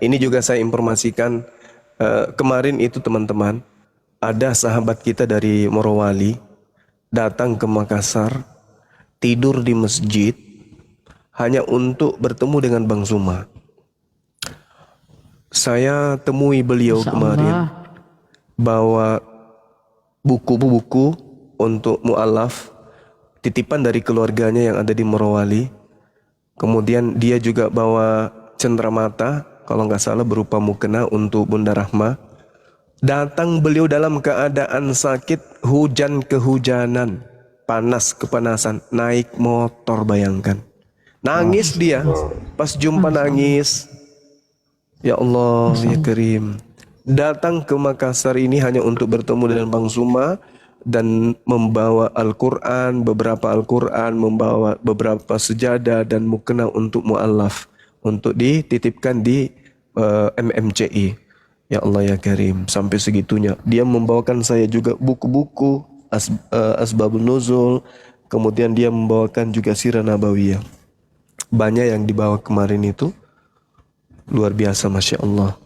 Ini juga saya informasikan kemarin itu teman-teman, ada sahabat kita dari Morowali datang ke Makassar, tidur di masjid hanya untuk bertemu dengan Bang Zuma. Saya temui beliau Masya kemarin Allah. bawa buku-buku untuk mu'alaf, titipan dari keluarganya yang ada di Morowali. Kemudian dia juga bawa cenderamata, kalau nggak salah berupa mukena untuk Bunda Rahma. Datang beliau dalam keadaan sakit, hujan kehujanan, panas kepanasan, naik motor bayangkan. Nangis dia, pas jumpa Masya Allah. nangis. Ya Allah, Masya ya Allah. Karim. Datang ke Makassar ini hanya untuk bertemu dengan Bang Zuma dan membawa Al-Quran, membawa beberapa sejadah dan mukena untuk mu'alaf, untuk dititipkan di MMCI. Ya Allah ya Karim, sampai segitunya. Dia membawakan saya juga buku-buku Asbabun Nuzul, kemudian dia membawakan juga Sirah Nabawiyah. Banyak yang dibawa kemarin itu. Luar biasa, Masya Allah.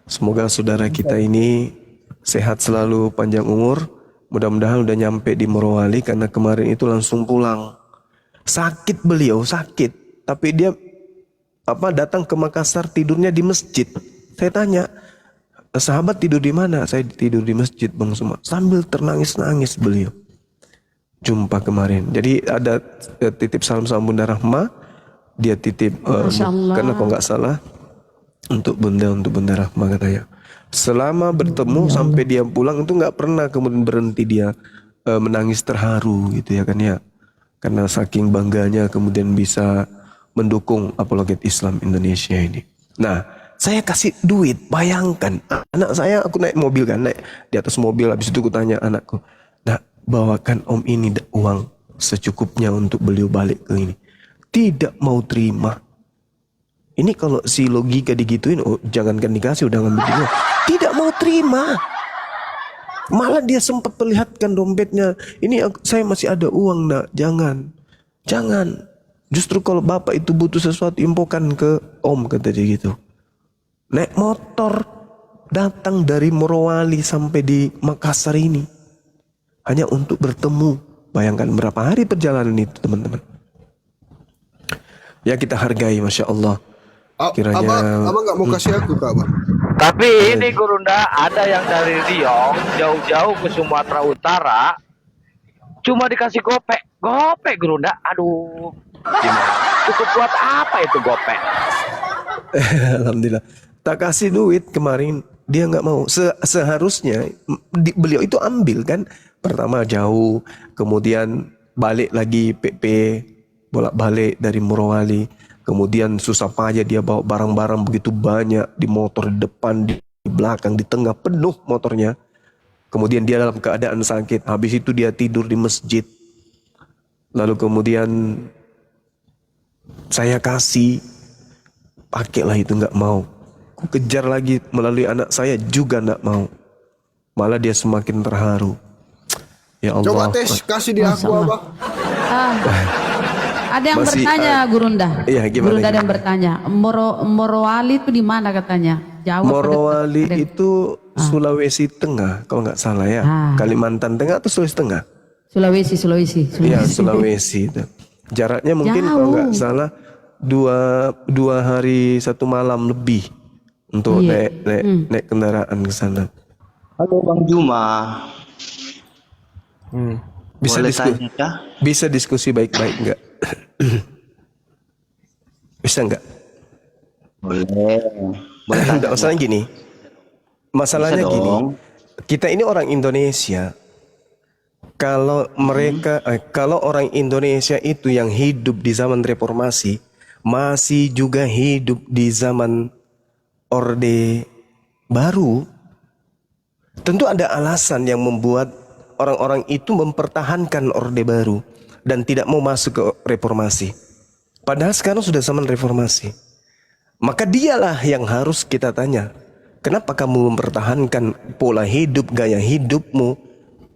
Semoga saudara kita ini sehat selalu, panjang umur. Mudah-mudahan udah nyampe di Morowali, karena kemarin itu langsung pulang. Sakit beliau, sakit. Tapi dia datang ke Makassar, tidurnya di masjid. Saya tanya, sahabat tidur di mana? Saya tidur di masjid, Bang Suma. Sambil ternangis-nangis beliau. Jumpa kemarin. Jadi ada titip salam sama Bunda Rahma. Dia titip Masya karena kok Allah. nggak salah untuk Bunda Rahma katanya. Selama bertemu Ya Allah. sampai dia pulang itu nggak pernah kemudian berhenti dia menangis terharu gitu ya kan ya. Karena saking bangganya kemudian bisa mendukung apologet Islam Indonesia ini. Nah, saya kasih duit, bayangkan. Anak saya, aku naik mobil kan, naik di atas mobil, habis itu aku tanya anakku, "Nak, bawakan om ini uang secukupnya untuk beliau balik ke ini." Tidak mau terima. Ini kalau si logika digituin, oh jangankan dikasih udah ngambil duit. Tidak mau terima. Malah dia sempat perlihatkan dompetnya. Ini saya masih ada uang nak, jangan. Jangan. Justru kalau bapak itu butuh sesuatu, infokan ke om, kata dia gitu. Naik motor, datang dari Morowali sampai di Makassar ini. Hanya untuk bertemu. Bayangkan berapa hari perjalanan itu teman-teman. Ya kita hargai, Masya Allah. Kiranya Abang nggak mau kasih aku kak, Bang? Tapi ini Gurunda ada yang dari Riau jauh-jauh ke Sumatera Utara cuma dikasih gopek. Gopek Gurunda. Aduh. Gimana? Cukup buat apa itu gopek? Alhamdulillah. Tak kasih duit kemarin, dia nggak mau. Seharusnya beliau itu ambil kan. Pertama jauh, kemudian balik lagi PP, bolak-balik dari Morowali. Kemudian susah payah dia bawa barang-barang begitu banyak di motor, di depan, di belakang, di tengah, penuh motornya. Kemudian dia dalam keadaan sakit. Habis itu dia tidur di masjid. Lalu kemudian saya kasih, pakailah, itu nggak mau. Ku kejar lagi melalui anak saya, juga nggak mau. Malah dia semakin terharu. Ya Coba Allah. tes kasih di Masya aku, Allah. Abang. Ah, ada yang Masih, bertanya Gurunda. iya, gimana, Gurunda ada gimana? yang bertanya. Morowali itu di mana katanya? Jauh apa dekat? Morowali Ada yang- itu Sulawesi Tengah, kalau nggak salah ya. Ah. Kalimantan Tengah atau Sulawesi Tengah? Sulawesi. Iya, Sulawesi itu. Jaraknya mungkin kalau nggak Jauh. salah dua hari satu malam lebih untuk Iya. naik kendaraan ke sana. Halo Bang Juma, Bisa boleh diskusi, tanya kah? bisa diskusi baik-baik nggak? Bisa nggak? Boleh. Boleh tanya Nggak, masalahnya gini. Masalahnya Bisa gini. dong. Kita ini orang Indonesia. Kalau orang Indonesia itu yang hidup di zaman reformasi, masih juga hidup di zaman Orde Baru, tentu ada alasan yang membuat orang-orang itu mempertahankan Orde Baru dan tidak mau masuk ke reformasi. Padahal sekarang sudah zaman reformasi. Maka dialah yang harus kita tanya, kenapa kamu mempertahankan pola hidup, gaya hidupmu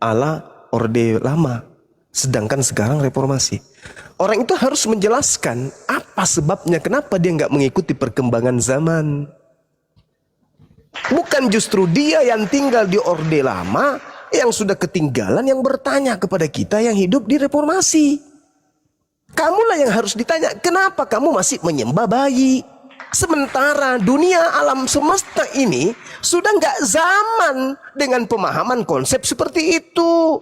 ala Orde Lama, sedangkan sekarang reformasi? Orang itu harus menjelaskan apa sebabnya, kenapa dia nggak mengikuti perkembangan zaman. Bukan justru dia yang tinggal di Orde Lama, yang sudah ketinggalan, yang bertanya kepada kita yang hidup di reformasi. Kamulah yang harus ditanya, kenapa kamu masih menyembah bayi? Sementara dunia alam semesta ini sudah nggak zaman dengan pemahaman konsep seperti itu.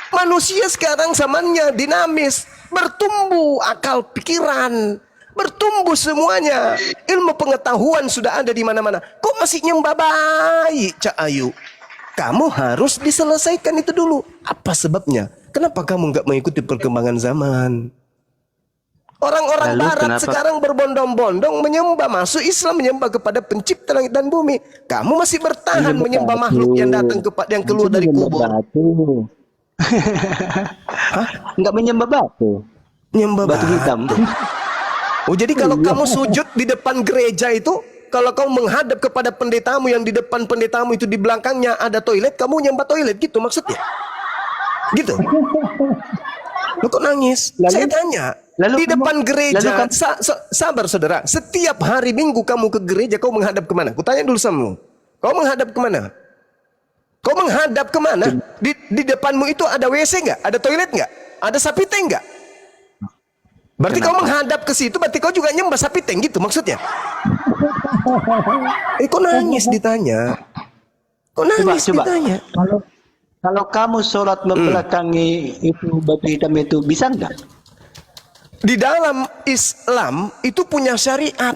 Manusia sekarang zamannya dinamis, bertumbuh akal pikiran, bertumbuh semuanya. Ilmu pengetahuan sudah ada di mana-mana. Kok masih nyembah bayi, Cak Ayu? Kamu harus diselesaikan itu dulu. Apa sebabnya? Kenapa kamu nggak mengikuti perkembangan zaman? Orang-orang Lalu barat kenapa? sekarang berbondong-bondong menyembah, masuk Islam, menyembah kepada pencipta langit dan bumi. Kamu masih bertahan menyembah makhluk yang datang kepada yang keluar dari kubur. Enggak menyembah batu. Menyembah Batu hitam. Oh, jadi kalau kamu sujud di depan gereja itu, kalau kamu menghadap kepada pendetamu yang di depan pendetamu itu di belakangnya ada toilet, kamu nyembah toilet gitu maksudnya? Gitu. Lo kok nangis? Lalu- Saya tanya. lalu Di kamu- depan gereja, lalu kamu- sabar saudara. Setiap hari Minggu kamu ke gereja, kau menghadap kemana? Kutanya dulu sama. Kau menghadap kemana? Kau menghadap kemana? Di depanmu itu ada WC nggak? Ada toilet nggak? Ada sapi tank nggak? Berarti kau menghadap ke situ, berarti kau juga nyembah sapi tank gitu maksudnya? Kok nangis ditanya? Kok nangis Coba. ditanya? Kalau kamu sholat membelakangi itu batu hitam itu bisa enggak? Di dalam Islam itu punya syariat.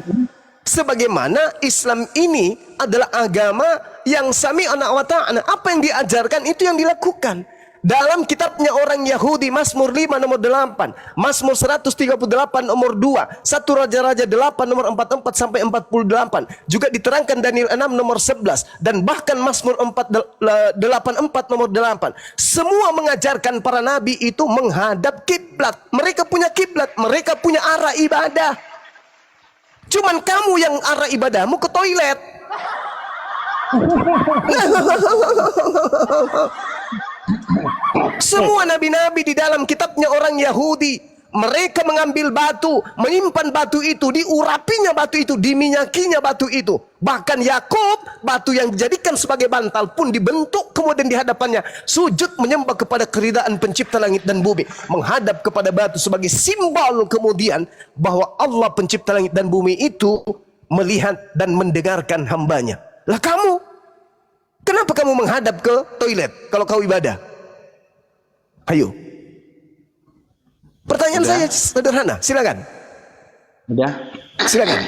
Sebagaimana Islam ini adalah agama yang sami'na wa ta'na. Apa yang diajarkan itu yang dilakukan. Dalam kitabnya orang Yahudi, Mazmur 5 nomor 8, Mazmur 138 nomor 2, 1 Raja-Raja 8 nomor 44 sampai 48, juga diterangkan Daniel 6 nomor 11, dan bahkan Mazmur 84 nomor 8. Semua mengajarkan para nabi itu menghadap kiblat. Mereka punya kiblat, mereka punya arah ibadah. Cuman kamu yang arah ibadahmu ke toilet. Semua nabi-nabi di dalam kitabnya orang Yahudi, mereka mengambil batu, menyimpan batu itu, diurapinya batu itu, diminyakinya batu itu. Bahkan Yakub, batu yang dijadikan sebagai bantal pun dibentuk kemudian di hadapannya sujud menyembah kepada keridaan pencipta langit dan bumi, menghadap kepada batu sebagai simbol kemudian bahwa Allah pencipta langit dan bumi itu melihat dan mendengarkan hambanya. Lah kamu, kenapa kamu menghadap ke toilet kalau kau ibadah? Ayo. Pertanyaan saya sederhana, silakan. Udah. Silakan.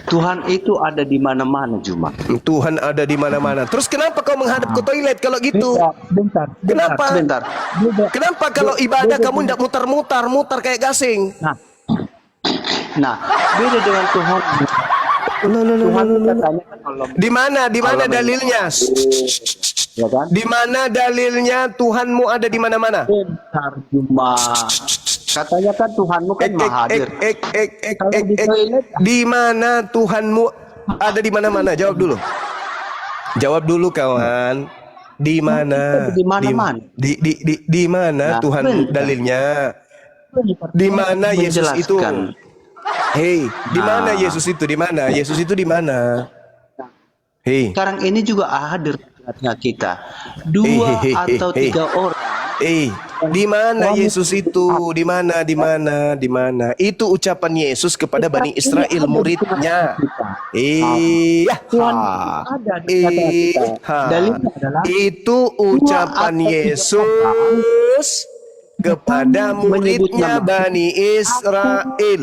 Tuhan itu ada di mana-mana, Juma. Tuhan ada di mana-mana. Terus kenapa kau menghadap ke toilet kalau gitu? Bentar. Kenapa? Sebentar. Kenapa kalau ibadah kamu tidak mutar-mutar, mutar kayak gasing? Nah, beda dengan Tuhan. Tuhan katanya kan Allah. Di mana dalilnya? Ya kan? Di mana dalilnya Tuhanmu ada di mana-mana? Bentar, Juma. Katanya kan Tuhanmu kan maha hadir. Kalau di toilet, Di mana Tuhanmu ada di mana-mana? Jawab dulu. Jawab dulu kawan. Di mana? Di mana-mana. Di mana Nah, Tuhan bentar. dalilnya? Di mana Yesus itu? Menjelaskan. Hei, di mana Yesus itu? Di mana? Yesus itu di mana? Hei. Sekarang ini juga hadir tengah kita. 2 atau 3 orang. Di mana Yesus itu? Di mana? Di mana? Di mana? Itu ucapan Yesus kepada Bani Israel muridnya. Tuhan ada di tengah kita. Dalilnya adalah Itu ucapan 2 atau 3 Yesus kepada menyebut muridnya nama. Bani Israel.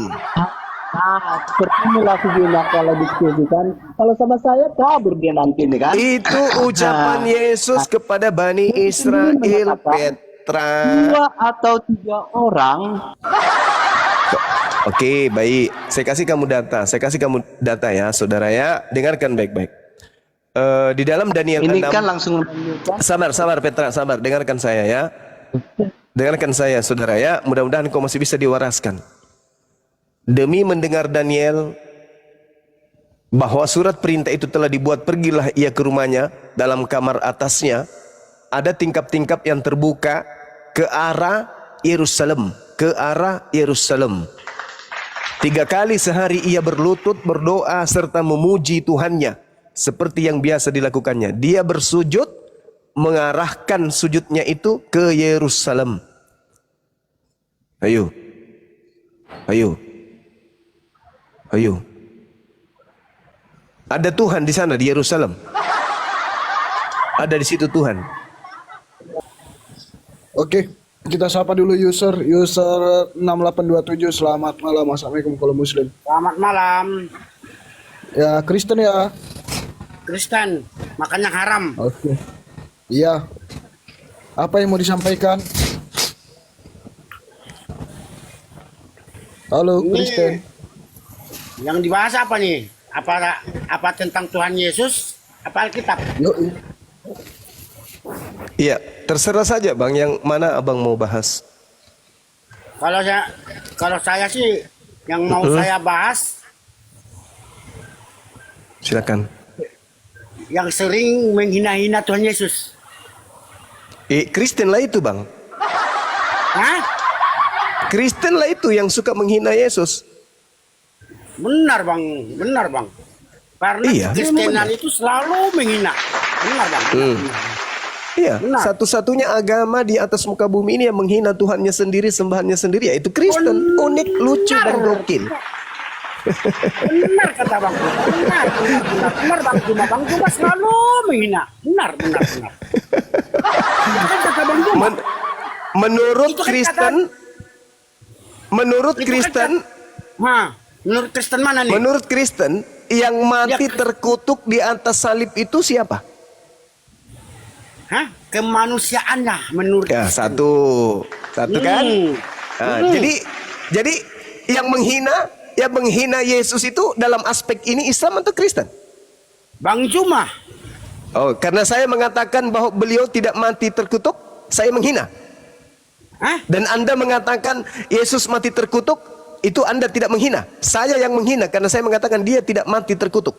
Nah, seperti inilah Juma kalau diskusikan. Kalau sama saya kabur dia nanti nih kan. Itu ucapan Yesus kepada Bani Israel, Petra. 2 atau 3 orang. Oke, baik. Saya kasih kamu data ya, saudara ya. Dengarkan baik-baik. Di dalam Daniel Ini 6. kan langsung menunjukkan. Sabar Petra, sabar. Dengarkan saya ya. Dengarkan saya, saudara ya. Mudah-mudahan kau masih bisa diwaraskan. Demi mendengar Daniel bahwa surat perintah itu telah dibuat, pergilah ia ke rumahnya. Dalam kamar atasnya ada tingkap-tingkap yang terbuka ke arah Yerusalem, ke arah Yerusalem. 3 kali sehari ia berlutut, berdoa, serta memuji Tuhannya. Seperti yang biasa dilakukannya. Dia bersujud, mengarahkan sujudnya itu ke Yerusalem. Ayo. Ayo. Ayo. Ada Tuhan di sana, di Yerusalem. Ada di situ Tuhan. Oke, kita sapa dulu user 6827. Selamat malam. Assalamualaikum kalau muslim. Selamat malam. Ya, Kristen ya. Kristen, makannya haram. Oke. Iya. Apa yang mau disampaikan? Halo, Ini Kristen. yang dibahas apa nih? Apa tentang Tuhan Yesus? Apa Alkitab? Yuk. Iya, terserah saja Bang, yang mana Abang mau bahas. Kalau saya sih yang mau saya bahas Silakan. yang sering menghina-hina Tuhan Yesus. Kristen lah itu Bang. Hah? Kristen lah itu yang suka menghina Yesus. Benar bang, benar bang. Karena Iya, Kristenan itu selalu menghina. Benar bang. Iya, Benar. satu-satunya agama di atas muka bumi ini yang menghina Tuhannya sendiri, sembahannya sendiri, yaitu Kristen. Unik, lucu, dan gokil. Benar kata bang. Benar bang. Bang Juma selalu menghina. Benar. Itu kan kata bang Juma. Menurut Itu kan Kristen, menurut Itu kan Kristen, menurut Kristen mana nih? menurut Kristen, yang mati Ya, terkutuk di atas salib itu siapa? Hah? Kemanusiaannya menurut Ya, Kristen. satu kan? Nah, Hmm. Jadi yang menghina Yesus itu dalam aspek ini Islam atau Kristen? Bang Juma. Oh, karena saya mengatakan bahwa beliau tidak mati terkutuk, saya menghina. Hah? Dan Anda mengatakan Yesus mati terkutuk, itu Anda tidak menghina. Saya yang menghina karena saya mengatakan dia tidak mati terkutuk.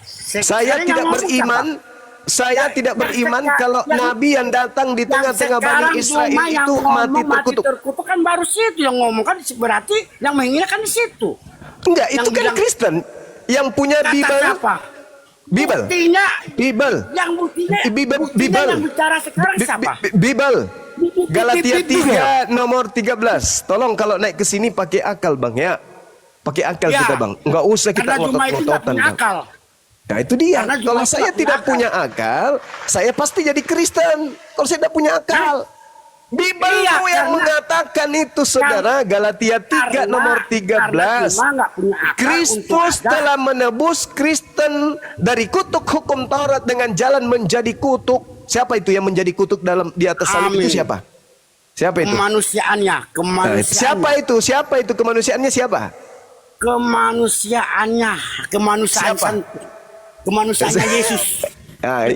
Saya Sekarang tidak yang ngomong beriman. siapa? Saya tidak beriman kalau yang- Nabi yang datang di tengah-tengah sekarang Bani Israel Juma yang itu mati ngomong terkutuk. kan baru situ yang ngomong kan berarti yang menghina kan di situ. Enggak, itu yang kan bilang- Kristen yang punya Kata Bible. siapa? Bible. Buktinya Bible. yang buktinya Bible. buktinya yang bicara sekarang siapa? Bible. Galatia Bible. 3 nomor 13. Tolong kalau naik ke sini pakai akal Bang ya. Pakai akal Ya, kita Bang. Enggak usah kita karena Juma itu nggak ngotot-ngototan punya Bang. akal. Nah itu dia. Karena Juma Kalau itu saya nggak tidak punya punya akal, saya pasti jadi Kristen. Kalau saya tidak punya akal. Bible Iya, yang karena- mengatakan itu saudara. Galatia 3 nomor 13. Karena Juma nggak punya akal Kristus untuk ada- telah menebus Kristen dari kutuk hukum Taurat dengan jalan menjadi kutuk. Siapa itu yang menjadi kutuk di atas salib Amin. itu siapa? Siapa itu? kemanusiaannya, Nah, siapa itu? Siapa itu kemanusiaannya siapa? kemanusiaannya, Siapa? kemanusiaannya Yesus. Nah,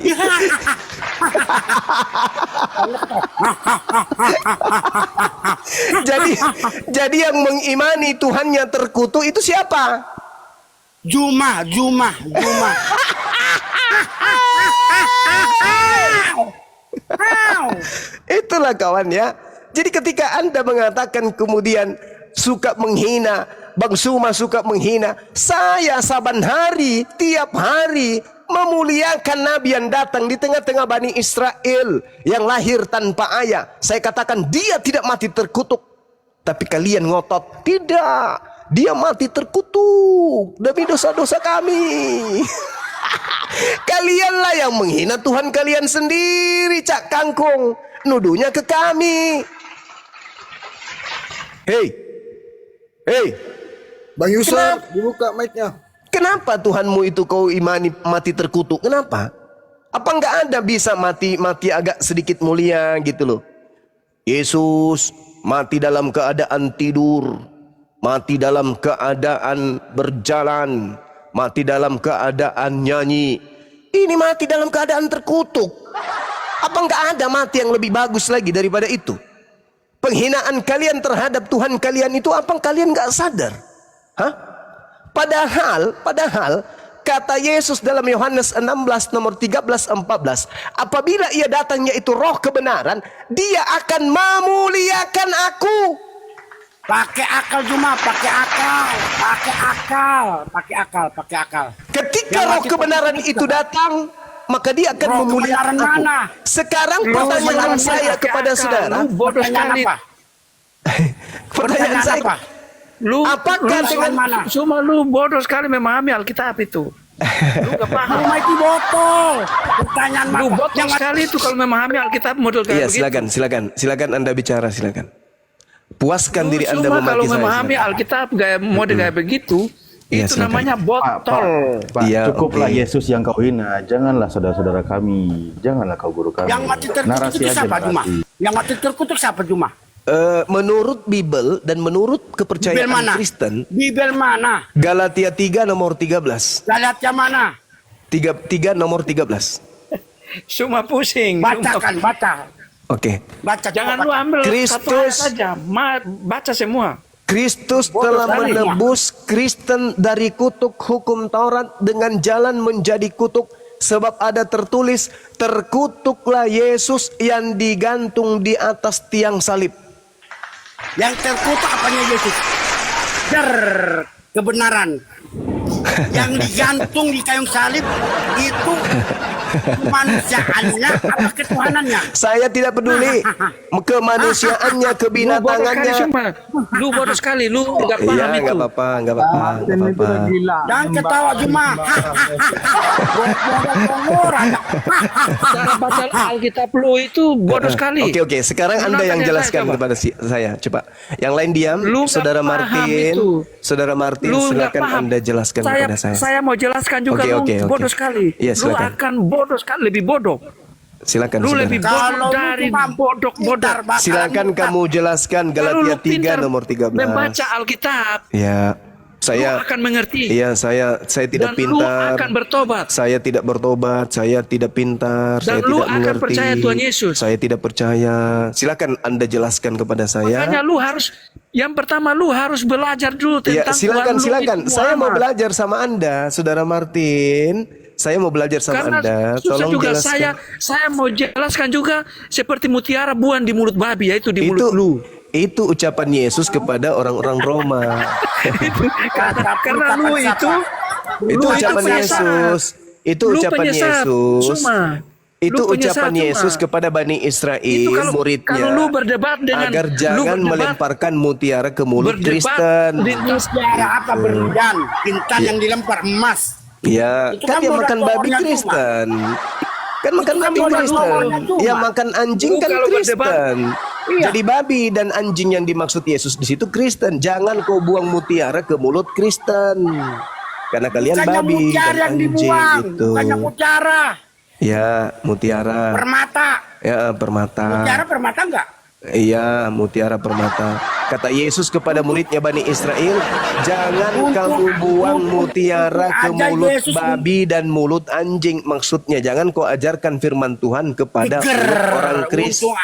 jadi yang mengimani Tuhannya terkutuk itu siapa? Juma. Itulah kawan ya. Jadi ketika Anda mengatakan kemudian suka menghina, Bang Suma suka menghina, saya saban hari, tiap hari memuliakan Nabi yang datang di tengah-tengah Bani Israel yang lahir tanpa ayah. Saya katakan dia tidak mati terkutuk. Tapi kalian ngotot, tidak. Dia mati terkutuk demi dosa-dosa kami. Kalianlah yang menghina Tuhan kalian sendiri, Cak Kangkung. Nuduhnya ke kami. Hei. Bang Yusuf, Kenapa? dibuka mic-nya. Kenapa Tuhanmu itu kau imani mati terkutuk? Kenapa? Apa enggak ada bisa mati agak sedikit mulia gitu loh? Yesus mati dalam keadaan tidur, mati dalam keadaan berjalan, mati dalam keadaan nyanyi. Ini mati dalam keadaan terkutuk. Apa enggak ada mati yang lebih bagus lagi daripada itu? Penghinaan kalian terhadap Tuhan kalian itu apa kalian enggak sadar? Hah? Padahal kata Yesus dalam Yohanes 16 nomor 13-14, apabila ia datang yaitu roh kebenaran, dia akan memuliakan aku. Pakai akal Juma, pakai akal, pakai akal, pakai akal, pakai akal. Ketika Yang roh mati kebenaran pasti itu datang, maka dia akan Roh memuliakan kebenaran aku. mana? Sekarang Roh pertanyaan kebenaran saya mana? kepada saudara, Lu bodoh Pertanyaan sekali. apa? pertanyaan saya, apa? Lu apakah lu dengan mana? Cuma lu bodoh sekali memahami Alkitab itu. Lu gak paham. Rumah itu botol. Pertanyaan Lu apa? bodoh sekali itu kalau memahami Alkitab model kayak iya begitu. silakan Anda bicara, silakan. Puaskan Lu diri Anda cuma kalau memaki saya. memahami silakan. Alkitab gaya model kayak begitu, Iya, itu silakan. namanya botol. Pak, Iya, cukuplah oke. Yesus yang kau hina. Janganlah saudara-saudara kami. Janganlah kau guru kami. Yang mati terkutuk itu siapa Juma? Yang mati terkutuk siapa Juma? Menurut Bible dan menurut Bibel kepercayaan mana? Kristen, Bibel mana? Galatia 3 nomor 13. Galatia mana? 3 nomor 13. Cuma pusing. Bacakan, baca. Oke. Baca. Jangan coba lu baca. ambil satu ayat Kristus. saja. Baca semua. Kristus Bodoh telah sekali. menebus Kristen dari kutuk hukum Taurat dengan jalan menjadi kutuk, sebab ada tertulis, terkutuklah Yesus yang digantung di atas tiang salib. Yang terkutuk apanya Yesus? Kebenaran. Yang digantung di kayu salib itu kemanusiaannya apa ketuhanannya? Saya tidak peduli kemanusiaannya, Lu bodoh sekali kebinatangannya. cuma. Lu bodoh sekali. Lu gak paham Iya, itu. nggak apa-apa, nggak apa-apa, nggak apa-apa. Jangan ketawa Juma. Cara baca Alkitab lu itu bodoh sekali. Oke, sekarang Anda yang Gunakan jelaskan coba. kepada saya, coba. Yang lain diam. Lu nggak Saudara paham Martin, itu. Saudara Martin, Lu nggak silakan paham. Anda jelaskan kepada saya. Saya mau jelaskan juga Oke, lu oke. bodoh sekali. Iya, Lu silakan. akan bodoh sekali, lebih bodoh. Silakan, Lu saudara. lebih Kalau bodoh lu dari cuma bodoh-bodoh. Silakan kamu jelaskan Kalau Galatia lu 3 pintar nomor 13. membaca Alkitab, Ya, lu saya akan mengerti. iya, saya tidak Dan lu pintar. akan bertobat. Saya tidak bertobat, saya tidak pintar, Dan saya lu tidak akan mengerti. percaya Tuhan Yesus. Saya tidak percaya. Silakan Anda jelaskan kepada saya. Makanya lu harus, yang pertama lu harus belajar dulu Ya, tentang silakan, Tuhan lu silakan. itu Saya mau Muhammad. belajar sama Anda, Saudara Martin. Saya mau belajar sama Karena Anda. susah Tolong juga jelaskan. saya mau jelaskan juga seperti mutiara buan di mulut babi, yaitu di mulut lu. Itu ucapan Yesus kepada orang-orang Roma. Karena lu itu Itu lu ucapan penyesat. Yesus. Itu Lu ucapan penyesat, Yesus. Cuma. Itu Lu penyesat, ucapan cuma. Yesus kepada Bani Israel, Itu muridnya. kalau lu berdebat dengan agar lu jangan berdebat- melemparkan mutiara ke mulut berdebat Kristen. Mutiara apa berlian? Intan yang dilempar emas. Ya, Itu kan kan dia modal makan babi telurnya cuma. Kristen. Kan makan Itu kan babi modal Kristen. telurnya cuma. Ya makan anjing Lu kan kalau berdebat- Kristen. Iya. Jadi babi dan anjing yang dimaksud Yesus di situ Kristen. Jangan kau buang mutiara ke mulut Kristen. Karena kalian Bukannya babi mutiara dan yang anjing dibuang, itu. bukannya mutiara. Ya, mutiara. Permata. Ya, permata. Mutiara permata enggak? Iya, mutiara permata. Kata Yesus kepada muridnya Bani Israel, jangan kamu buang mutiara ke aja mulut Yesus babi dan mulut anjing. Maksudnya jangan kau ajarkan firman Tuhan kepada mulut orang Kristen.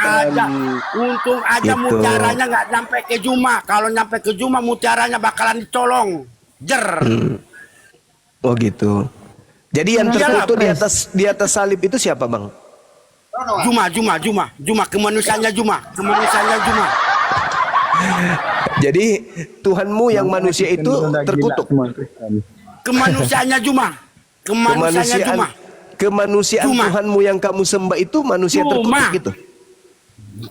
Untung aja Gitu. mutiaranya nggak sampai ke Juma. Kalau nyampe ke Juma mutiaranya bakalan dicolong. Oh gitu. Jadi yang Iyalah, terkutuk di atas salib itu siapa, Bang? Juma, kemanusiaannya Juma. Jadi Tuhanmu yang manusia itu terkutuk. Kemanusiaannya Juma. Kemanusiaan Cuma. Tuhanmu yang kamu sembah itu manusia Cuma. terkutuk gitu.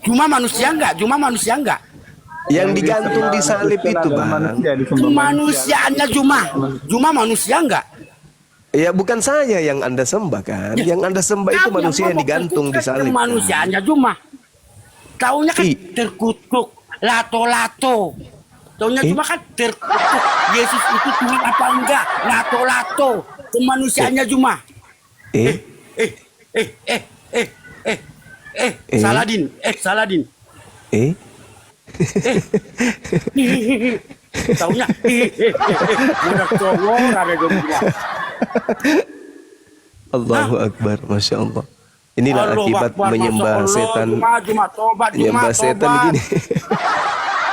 Juma manusia enggak? Yang digantung di salib itu, Bang. Kemanusiaannya Juma manusia enggak? Ya bukan saya yang Anda sembah kan. Yang Anda sembah itu Kamu manusia yang ngomong digantung di terkutuk, salib. kan? Kemanusiaannya Juma. Taunya kan Ih. terkutuk, lato-lato. Taunya cuma kan terkutuk. Yesus itu Tuhan apa enggak? Lato-lato. Kemanusiaannya Juma. Eh? Saladin. Eh? Taunya. Udah cowok ada Juma. Allahu Akbar, Masya Allah. Inilah Allahu akibat Akbar, menyembah Masya Allah. setan. Juma, tobat, Menyembah setan begini.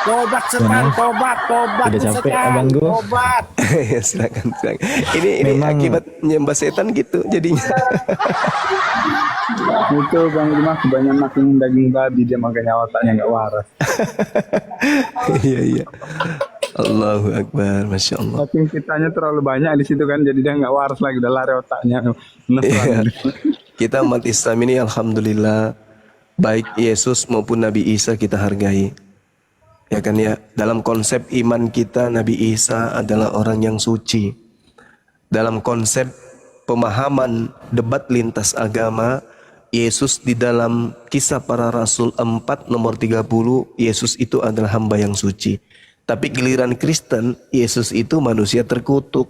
Tobat setan, tobat Udah capek, setan, abangku. tobat. Ya, silakan. Ini akibat nyembah setan gitu jadinya. Itu Bang Dimas kebanyakan makan daging babi, dia makanya otaknya nggak waras. Iya iya. Allahu Akbar, masya Allah. Tapi kitanya terlalu banyak di situ kan, jadi dia nggak waras lagi, udah lari otaknya. Iya. Kita umat Islam ini alhamdulillah baik Yesus maupun Nabi Isa kita hargai. Ya kan ya, dalam konsep iman kita Nabi Isa adalah orang yang suci. Dalam konsep pemahaman debat lintas agama, Yesus di dalam Kisah Para Rasul 4 nomor 30, Yesus itu adalah hamba yang suci. Tapi giliran Kristen, Yesus itu manusia terkutuk.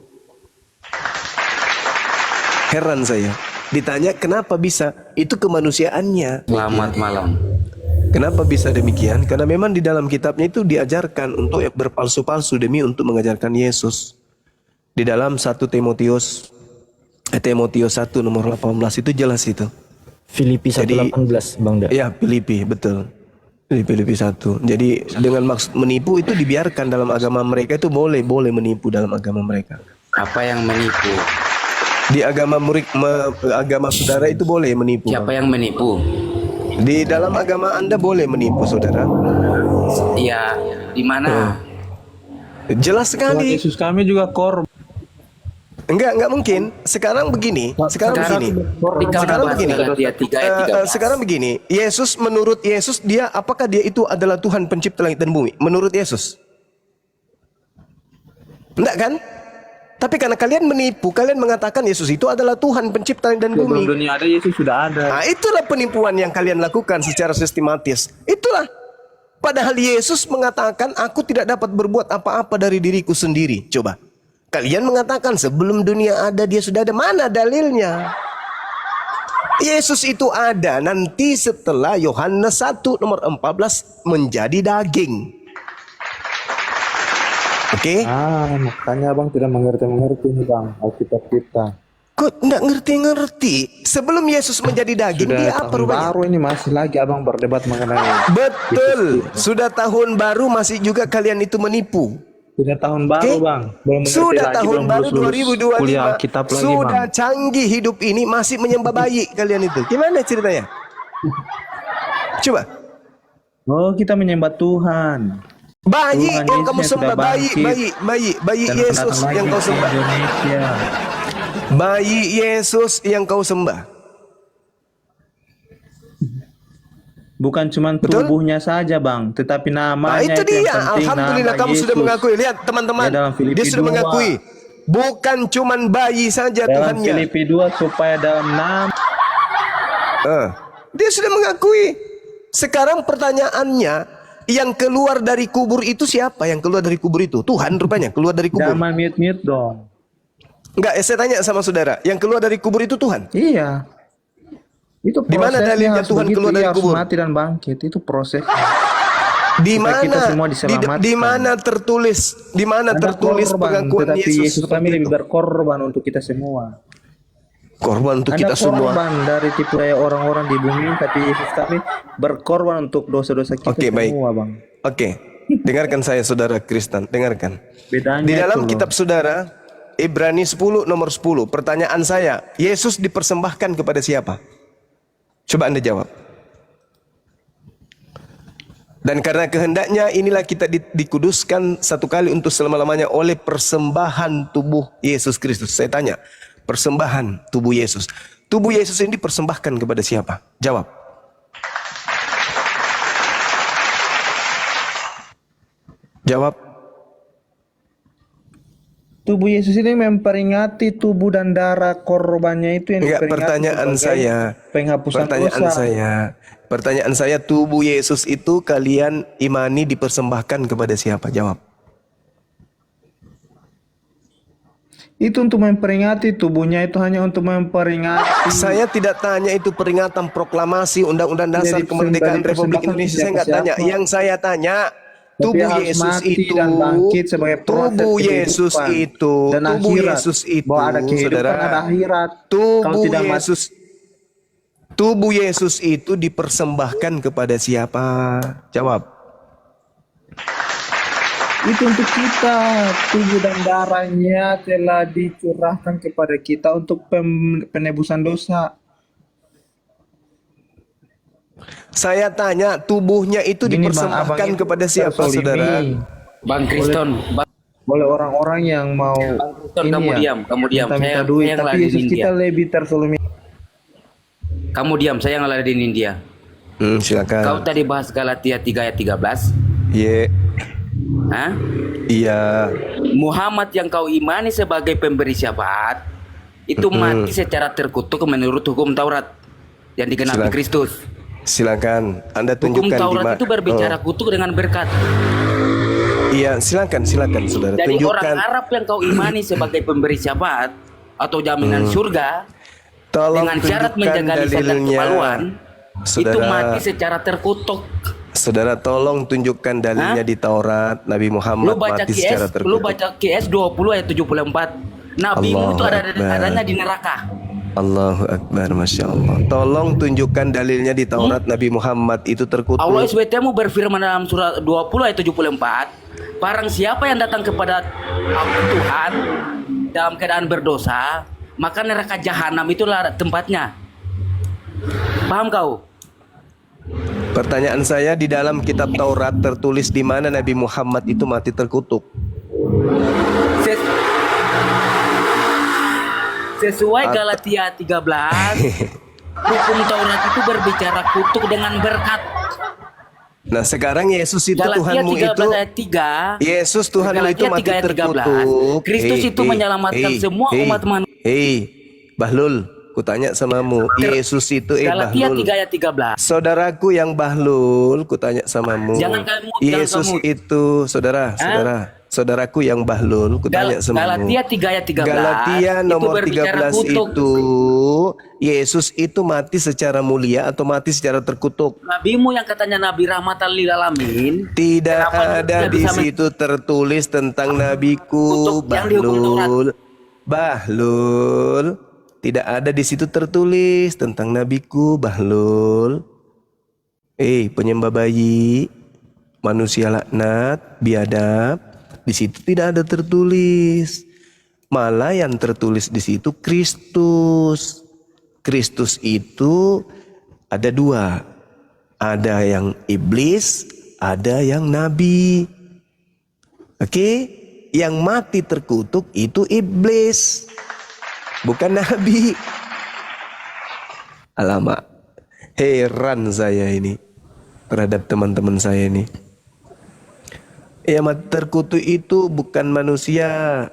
Heran saya. Ditanya kenapa bisa? Itu kemanusiaannya. Selamat malam. Kenapa bisa demikian? Karena memang di dalam kitabnya itu diajarkan untuk berpalsu-palsu demi untuk mengajarkan Yesus. Di dalam 1 Timotius 1 nomor 18 itu jelas itu. Filipi 1:18 Bang Da. Ya, Filipi, betul. Filipi 1. Jadi dengan maksud menipu itu dibiarkan dalam agama mereka, itu boleh menipu dalam agama mereka. Apa yang menipu? Di agama agama saudara itu boleh menipu. Siapa yang menipu? Di dalam agama Anda boleh menipu, saudara. Iya, di mana? Jelas sekali. Yesus kami juga korban. Enggak mungkin. Sekarang begini. Sekarang begini. Yesus, menurut Yesus, apakah dia itu adalah Tuhan pencipta langit dan bumi? Menurut Yesus? Enggak kan? Tapi karena kalian menipu, kalian mengatakan Yesus itu adalah Tuhan pencipta langit dan bumi. Sebelum dunia ada, Yesus sudah ada. Nah, itulah penipuan yang kalian lakukan secara sistematis. Itulah. Padahal Yesus mengatakan, aku tidak dapat berbuat apa-apa dari diriku sendiri. Coba. Kalian mengatakan sebelum dunia ada dia sudah ada. Mana dalilnya? Yesus itu ada nanti setelah Yohanes 1 nomor 14 menjadi daging. Oke? Makanya Bang tidak mengerti nih Bang, Alkitab kita. Kok enggak ngerti? Sebelum Yesus menjadi daging, dia apa rupanya? Baru ini masih lagi Abang berdebat mengenai. Betul. Sudah tahun baru masih juga kalian itu menipu. Sudah tahun baru Bang. Belum mengerti Sudah lagi, tahun belum baru lulus kuliah 2025. Alkitab lagi, Sudah Bang. canggih hidup ini masih menyembah bayi kalian itu. Gimana ceritanya? Coba. Oh, kita menyembah Tuhan. Bayi Tuhan yang Yesus kamu yang sembah, sudah bayi Dan Yesus akan datang yang lagi kau ke sembah. Indonesia. Bayi Yesus yang kau sembah. Bukan cuma Betul? tubuhnya saja Bang, tetapi namanya Nah, itu yang dia. penting, Alhamdulillah nama kamu sudah Yesus. mengakui. Lihat teman-teman, Ya, dalam Filipi dia sudah 2. mengakui. Bukan cuman bayi saja Dalam Tuhannya. Filipi 2 supaya dalam nama Dia sudah mengakui. Sekarang pertanyaannya, yang keluar dari kubur itu siapa? Yang keluar dari kubur itu Tuhan rupanya keluar dari kubur. jangan mute dong. Enggak, saya tanya sama saudara, yang keluar dari kubur itu Tuhan. Iya. Itu Di mana prosesnya dalilnya harus Tuhan begitu, keluar dari ia harus kubur? mati dan bangkit, itu proses. Di Supaya mana? kita semua diselamatkan. Di mana tertulis? Di mana Ada tertulis korban, pengakuan tetapi Yesus? Yesus kami seperti lebih itu? berkorban untuk kita semua. Korban untuk Ada kita semua. korban dari tipu daya orang-orang di bumi, tapi Yesus kami berkorban untuk dosa-dosa kita Oke, baik. semua, Bang. Oke, dengarkan saya saudara Kristen, dengarkan. Bedanya Di dalam itu loh. kitab saudara Ibrani 10 nomor 10, pertanyaan saya, Yesus dipersembahkan kepada siapa? Coba Anda jawab. Dan karena kehendaknya inilah kita dikuduskan satu kali untuk selama-lamanya oleh persembahan tubuh Yesus Kristus. Saya tanya, persembahan tubuh Yesus. Tubuh Yesus ini dipersembahkan kepada siapa? Jawab. Jawab. Tubuh Yesus ini memperingati tubuh dan darah korbannya itu yang Enggak, diperingati pertanyaan sebagai saya. penghapusan dosa. Pertanyaan saya, tubuh Yesus itu kalian imani dipersembahkan kepada siapa? Jawab. Itu untuk memperingati, tubuhnya itu hanya untuk memperingati. Saya tidak tanya itu peringatan proklamasi Undang-Undang Dasar Jadi, Kemerdekaan Republik dipersembahkan Indonesia. Saya nggak siapa-siapa. tanya. Yang saya tanya, Tapi tubuh harus Yesus mati itu, dan bangkit sebagai proses tubuh Yesus kehidupan. itu, Dan tubuh akhirat. Yesus itu, Bahwa ada kehidupan, saudara, ada akhirat. Kalau tubuh tidak mati- Yesus, tubuh Yesus itu dipersembahkan kepada siapa? Jawab. Itu untuk kita, tubuh dan darahnya telah dicurahkan kepada kita untuk penebusan dosa. Saya tanya, tubuhnya itu Gini, Bang, dipersembahkan abang itu kepada siapa, tersolimi. saudara? Bang Kriston, Oleh orang-orang yang mau ini kamu ya, diam, kamu diam. minta Saya duit, yang tapi ladenin Yesus kita dia. lebih tersolimi. Kamu diam, saya yang ngeladenin dia. Kau Silakan. tadi bahas Galatia 3 ayat 13. Ye, Hah? iya. Muhammad yang kau imani sebagai pemberi syafaat itu mati secara terkutuk menurut hukum Taurat yang digenapi Silakan. Kristus. Silakan. Anda Hukum tunjukkan di Taurat mana. itu berbicara kutuk dengan berkat. Iya, silakan, saudara. Jadi Tunjukkan. orang Arab yang kau imani sebagai pemberi syafaat atau jaminan surga Tolong dengan syarat tunjukkan menjaga lisan dan dalilnya. kemaluan itu Saudara, mati secara terkutuk. saudara, tolong tunjukkan dalilnya di Taurat. Nabi Muhammad Lu baca mati secara QS, terkutuk. lu baca QS 20 ayat 74. Nabimu itu Allahu Akbar. adanya di neraka. Allahu Akbar, Masya Allah. Tolong tunjukkan dalilnya di Taurat Nabi Muhammad itu terkutuk. Allah SWT berfirman dalam surat 20 ayat 74, barang siapa yang datang kepada Tuhan dalam keadaan berdosa, maka neraka jahanam itulah tempatnya. Paham kau? Pertanyaan saya, di dalam kitab Taurat tertulis di mana Nabi Muhammad itu mati terkutuk? Ses- Sesuai Galatia 13, hukum Taurat itu berbicara kutuk dengan berkat. Nah, sekarang Yesus itu Galatia Tuhanmu 13 itu, ayat 3. Yesus Tuhanmu itu Galatia mati 3 ayat 13. terkutuk. Kristus itu menyelamatkan semua umat manusia. Bahlul, kutanya samamu, Yesus itu Galatia Bahlul. 3 ayat 13. Saudaraku yang Bahlul, kutanya samamu. Jangan kamu, Yesus jangan kamu. itu, saudaraku yang Bahlul, kutanya samamu. Galatia 3 ayat 13. Galatia nomor itu berbicara 13 kutuk. itu, Yesus itu mati secara mulia atau mati secara terkutuk? Nabimu yang katanya Nabi rahmatan lil alamin, Tidak kenapa ada dia di bisa situ tertulis tentang nabiku, Kutuk yang dihukum Bahlul. Tidak ada di situ tertulis tentang nabiku, Bahlul. Penyembah bayi, manusia laknat, biadab, di situ tidak ada tertulis. Malah yang tertulis di situ Kristus. Kristus itu ada dua. Ada yang iblis, ada yang nabi. Oke? Yang mati terkutuk itu iblis, bukan nabi. Alamak, heran saya ini terhadap teman-teman saya ini. Yang mati terkutuk itu bukan manusia,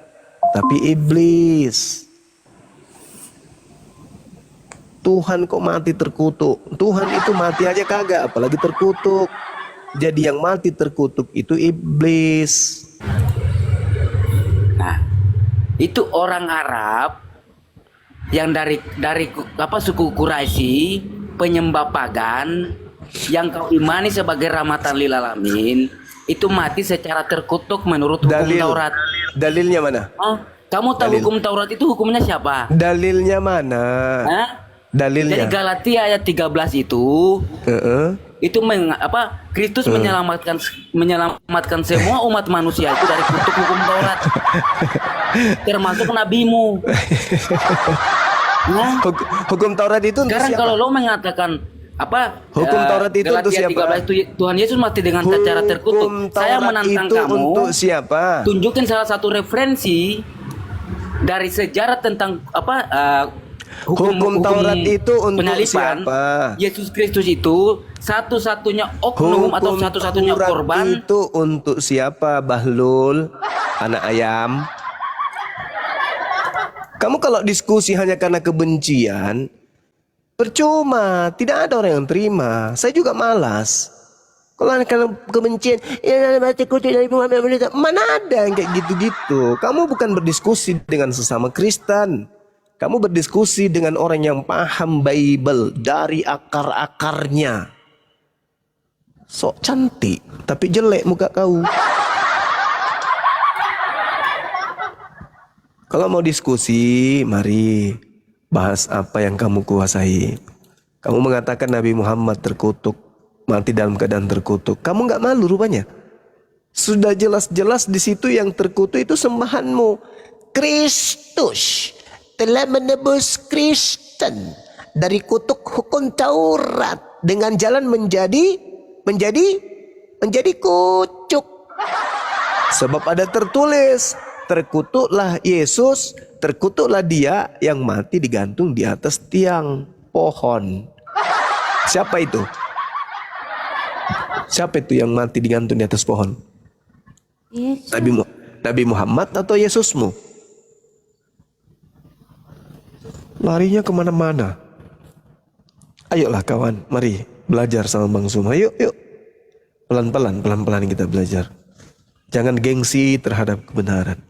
tapi iblis. Tuhan kok mati terkutuk? Tuhan itu mati aja kagak, apalagi terkutuk. Jadi yang mati terkutuk itu iblis. Nah, itu orang Arab yang dari suku Quraisy, penyembah pagan yang kau imani sebagai rahmatan lil alamin, itu mati secara terkutuk menurut hukum Taurat. Dalilnya mana? Kamu tahu hukum Taurat itu hukumnya siapa? Dalilnya mana? Hah? Dalilnya. Jadi Galatia ayat 13 itu itu Kristus menyelamatkan semua umat manusia itu dari kutuk hukum Taurat, termasuk nabimu. Nah, Hukum Taurat itu untuk sekarang siapa? kalau lo mengatakan hukum Taurat itu untuk Galatia siapa? 13 itu Tuhan Yesus mati dengan cara terkutuk. Hukum Saya Taurat menantang itu kamu untuk siapa? tunjukin salah satu referensi dari sejarah tentang Hukum Taurat itu untuk penyaliban. siapa? Yesus Kristus itu satu-satunya oknum atau satu-satunya Taurat korban. itu untuk siapa? Bahlul, anak ayam. Kamu kalau diskusi hanya karena kebencian, percuma, tidak ada orang yang terima. Saya juga malas. Kalau karena kebencian, mana ada yang kayak gitu-gitu. Kamu bukan berdiskusi dengan sesama Kristen. Kamu berdiskusi dengan orang yang paham Bible dari akar-akarnya. Sok cantik, tapi jelek muka kau. Kalau mau diskusi, mari bahas apa yang kamu kuasai. Kamu mengatakan Nabi Muhammad terkutuk, mati dalam keadaan terkutuk. Kamu nggak malu rupanya. Sudah jelas-jelas di situ yang terkutuk itu sembahanmu. Kristus telah menebus Kristen dari kutuk hukum Taurat dengan jalan menjadi kucuk. Sebab ada tertulis, terkutuklah Yesus, terkutuklah dia yang mati digantung di atas tiang pohon. Siapa itu? Siapa itu yang mati digantung di atas pohon? Yesus. Nabi Muhammad atau Yesusmu? Larinya kemana-mana. Ayolah kawan, mari belajar sama Bang Suma. Yuk. Pelan-pelan kita belajar. Jangan gengsi terhadap kebenaran.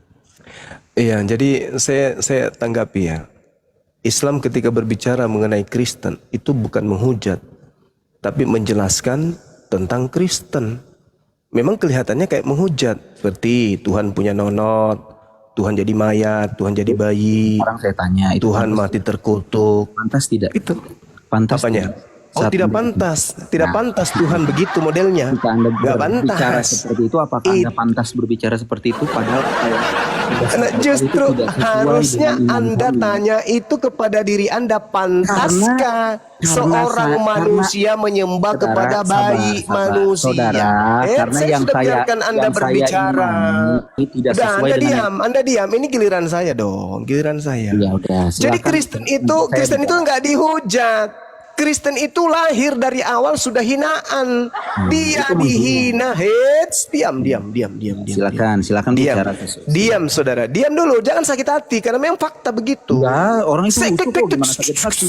Iya, jadi saya tanggapi ya. Islam ketika berbicara mengenai Kristen itu bukan menghujat, tapi menjelaskan tentang Kristen. Memang kelihatannya kayak menghujat, seperti Tuhan punya nonot, Tuhan jadi mayat, Tuhan jadi bayi. Sekarang saya tanya, itu Tuhan pantas, mati terkutuk. pantas tidak? Itu Pantas apanya? tidak? Oh, Saat tidak Anda- pantas. Tidak Nah, pantas Tuhan begitu modelnya. Jika Anda Gak berbicara pantas. seperti itu, apakah Anda pantas berbicara seperti itu? Padahal Nah, justru harusnya Anda tanya itu kepada diri Anda, pantaskah seorang manusia menyembah kepada bayi manusia? Saudara, karena saya yang sudah saya biarkan Anda yang berbicara. ini tidak Udah, sesuai dengan Anda diam. Ini giliran saya dong, giliran saya. Ya udah, Jadi silakan. Kristen itu nggak dihujat. Kristen itu lahir dari awal sudah hinaan. Dia dihina. Hits, diam. Silakan bicara. Diam saudara, diam dulu, jangan sakit hati karena memang fakta begitu. Enggak, orang itu Sek- lucu tek- kok, tek- gimana sakit hati.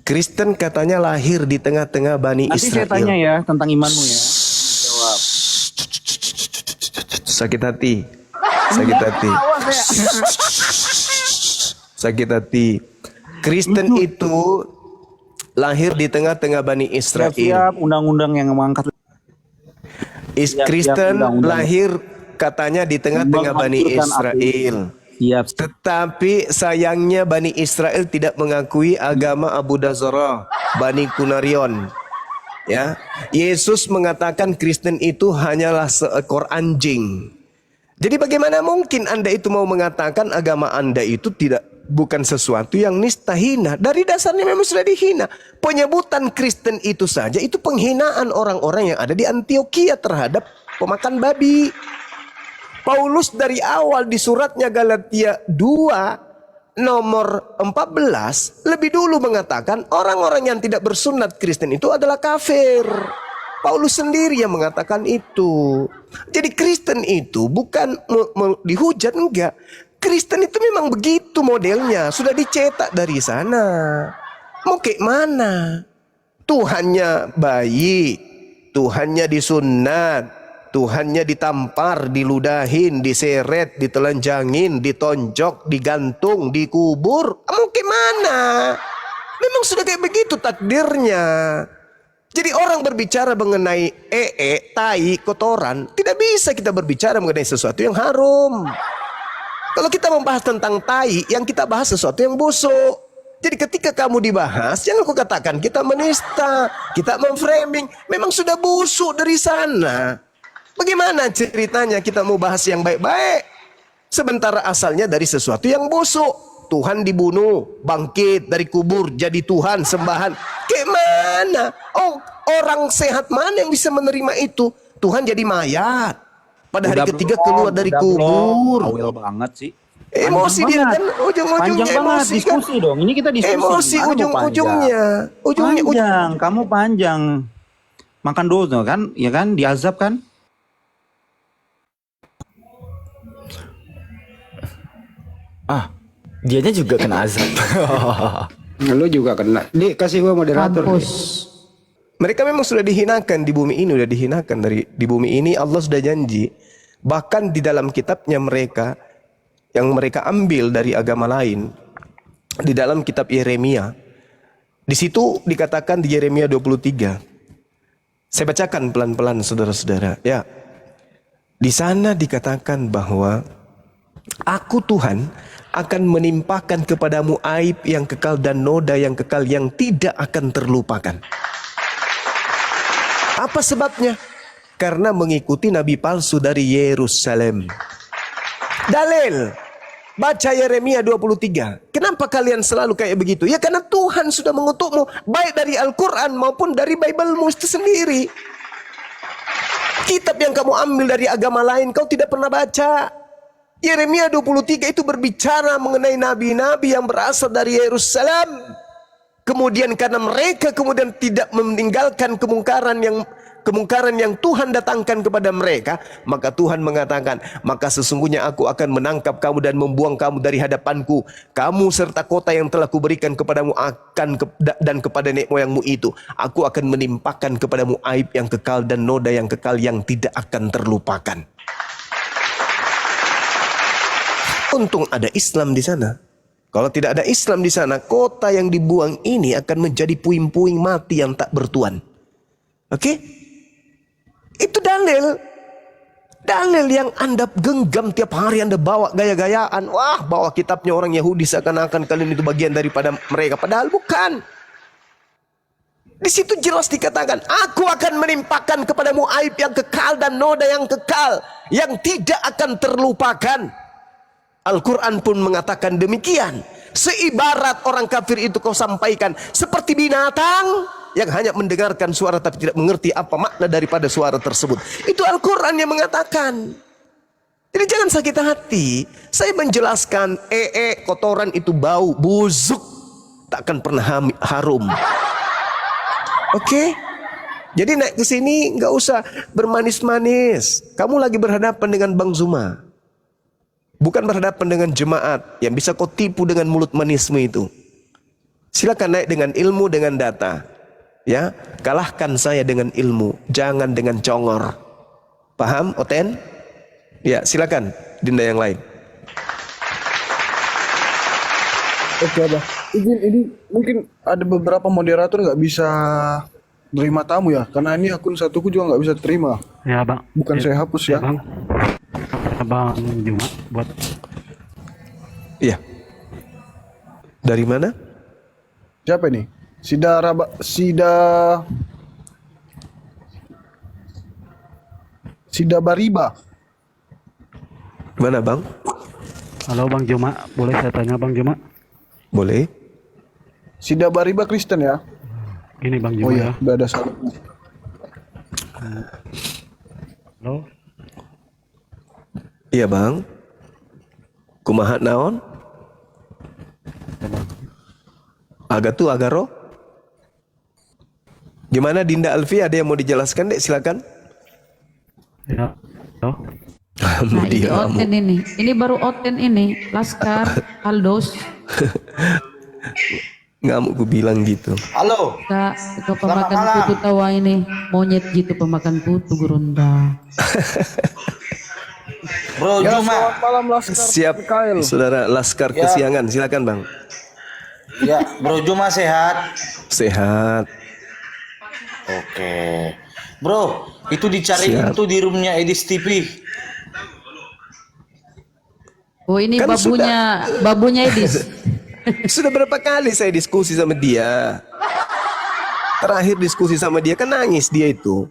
Kristen katanya lahir di tengah-tengah Bani Nanti saya Israel. tanya ya tentang imanmu ya. Jawab. Sakit hati. Sakit hati. Kristen itu lahir di tengah-tengah Bani Israel. Siap-siap undang-undang yang mengangkat. Kristen undang-undang. lahir katanya di tengah-tengah Bani Menghancurkan Israel. Siap. Tetapi sayangnya Bani Israel tidak mengakui agama Abu Dazarah, Bani Kunarion. Ya, Yesus mengatakan Kristen itu hanyalah seekor anjing. Jadi bagaimana mungkin Anda itu mau mengatakan agama Anda itu bukan sesuatu yang nista hina? Dari dasarnya memang sudah dihina. Penyebutan Kristen itu saja itu penghinaan orang-orang yang ada di Antioquia terhadap pemakan babi. Paulus dari awal di suratnya Galatia 2 nomor 14 lebih dulu mengatakan orang-orang yang tidak bersunat Kristen itu adalah kafir. Paulus sendiri yang mengatakan itu. Jadi Kristen itu bukan dihujat, enggak. Kristen itu memang begitu modelnya, sudah dicetak dari sana. Mau kayak mana? Tuhannya bayi, Tuhannya disunat, Tuhannya ditampar, diludahin, diseret, ditelanjangin, ditonjok, digantung, dikubur. Mau kayak mana? Memang sudah kayak begitu takdirnya. Jadi orang berbicara mengenai tai, kotoran, tidak bisa kita berbicara mengenai sesuatu yang harum. Kalau kita membahas tentang tai, yang kita bahas sesuatu yang busuk. Jadi ketika kamu dibahas, jangan aku katakan kita menista, kita memframing, memang sudah busuk dari sana. Bagaimana ceritanya kita mau bahas yang baik-baik? Sementara asalnya dari sesuatu yang busuk. Tuhan dibunuh, bangkit dari kubur, jadi Tuhan, sembahan. Kayak mana? Oh, orang sehat mana yang bisa menerima itu? Tuhan jadi mayat. Pada hari ketiga keluar dari kubur. Awel banget sih. Emosi dia kan ujung-ujungnya Panjang banget emosi kan. diskusi dong. Ini kita diskusi. Emosi Gimana mau ujung-ujungnya. Ujungnya Panjang, kamu panjang. Makan dosa kan? Ya kan? Diazab kan? Dianya juga kena azab. Lu juga kena. Dik, kasih gua moderator. Mampus. Mereka memang sudah dihinakan di bumi ini, sudah dihinakan di bumi ini. Allah sudah janji, bahkan di dalam kitabnya mereka yang mereka ambil dari agama lain, di dalam kitab Yeremia, di situ dikatakan di Yeremia 23. Saya bacakan pelan-pelan saudara-saudara. Ya, di sana dikatakan bahwa Aku Tuhan akan menimpakan kepadamu aib yang kekal dan noda yang kekal yang tidak akan terlupakan. Apa sebabnya? Karena mengikuti nabi palsu dari Yerusalem. Dalil. Baca Yeremia 23. Kenapa kalian selalu kayak begitu? Ya karena Tuhan sudah mengutukmu, baik dari Al-Quran maupun dari Bible-mu itu sendiri. Kitab yang kamu ambil dari agama lain kau tidak pernah baca. Yeremia 23 itu berbicara mengenai nabi-nabi yang berasal dari Yerusalem. Kemudian karena mereka kemudian tidak meninggalkan kemungkaran yang Tuhan datangkan kepada mereka, maka Tuhan mengatakan, maka sesungguhnya aku akan menangkap kamu dan membuang kamu dari hadapanku, kamu serta kota yang telah kuberikan kepadamu dan kepada nenek moyangmu itu, aku akan menimpakan kepadamu aib yang kekal dan noda yang kekal yang tidak akan terlupakan. Untung ada Islam di sana. Kalau tidak ada Islam di sana, kota yang dibuang ini akan menjadi puing-puing mati yang tak bertuan. Oke? Itu dalil. Dalil yang Anda genggam tiap hari, Anda bawa gaya-gayaan. Wah, bawa kitabnya orang Yahudi seakan-akan kalian itu bagian daripada mereka. Padahal bukan. Di situ jelas dikatakan, aku akan menimpakan kepadamu aib yang kekal dan noda yang kekal, yang tidak akan terlupakan. Al-Quran pun mengatakan demikian. Seibarat orang kafir itu kau sampaikan seperti binatang yang hanya mendengarkan suara tapi tidak mengerti apa makna daripada suara tersebut. Itu Al-Quran yang mengatakan. Jadi jangan sakit hati. Saya menjelaskan kotoran itu bau, busuk, takkan pernah harum. Oke? Jadi naik ke sini nggak usah bermanis-manis. Kamu lagi berhadapan dengan Bang Zuma. Bukan berhadapan dengan jemaat yang bisa kau tipu dengan mulut manismu itu. Silakan naik dengan ilmu, dengan data. Ya, kalahkan saya dengan ilmu, jangan dengan congor. Paham, Oten? Ya, silakan Dinda yang lain. Oke, Abah. Izin, ini mungkin ada beberapa moderator nggak bisa nerima tamu ya, karena ini akun satuku juga nggak bisa terima. Ya, Bang. Bukan saya hapus ya. Bang. Bang Juma buat. Iya. Dari mana? Siapa ini? Sida Bariba. Mana Bang? Halo Bang Juma, boleh saya tanya Bang Juma? Boleh. Sida Bariba Kristen ya? Ini Bang Juma. Oh iya, udah ada salah. Halo. Iya Bang. Kumaha naon? Agatu agaro? Gimana Dinda Alfi, ada yang mau dijelaskan dek, silakan. Ya. Halo. Nah, ini Oten ini. Ini baru Oten ini. Laskar, Aldos. Ngamuk ku bilang gitu. Halo. Ke pemakan putu tawa ini. Monyet gitu pemakan putu Gurunda. Bro Ya, Juma. selamat malam Laskar. Siap, Mikael. Saudara Laskar Ya. Kesiangan, silakan Bang. Ya, Bro Juma sehat. Sehat. Oke. Bro, itu dicariin Siap. tuh di roomnya Edis TV. Oh ini Kan babunya Edis. Sudah berapa kali saya diskusi sama dia. Terakhir diskusi sama dia kan nangis dia itu.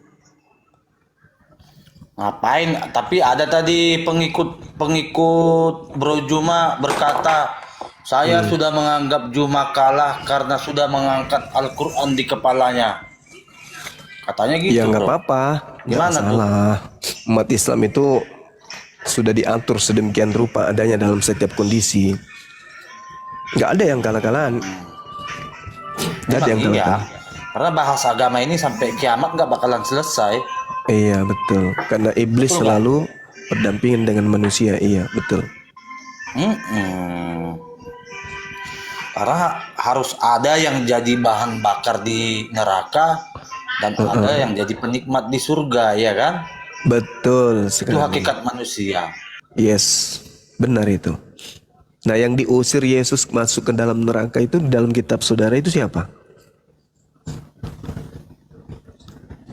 Ngapain? Tapi ada tadi pengikut Bro Juma berkata, saya sudah menganggap Juma kalah karena sudah mengangkat Al-Quran di kepalanya. Katanya gitu. Ya nggak Bro. apa-apa, nggak Gimana tuh? masalah. Umat Islam itu sudah diatur sedemikian rupa adanya dalam setiap kondisi. Nggak ada yang kalah-kalahan. Nggak ada yang Emang iya. kalah-kalah. Karena bahas agama ini sampai kiamat nggak bakalan selesai. Iya betul. Karena iblis Betul, selalu berdampingan dengan manusia. Iya betul. Karena harus ada yang jadi bahan bakar di neraka dan ada yang jadi penikmat di surga, ya kan? Betul Itu sekali. hakikat manusia. Yes, benar itu. Nah yang diusir Yesus masuk ke dalam neraka itu di dalam kitab saudara itu siapa?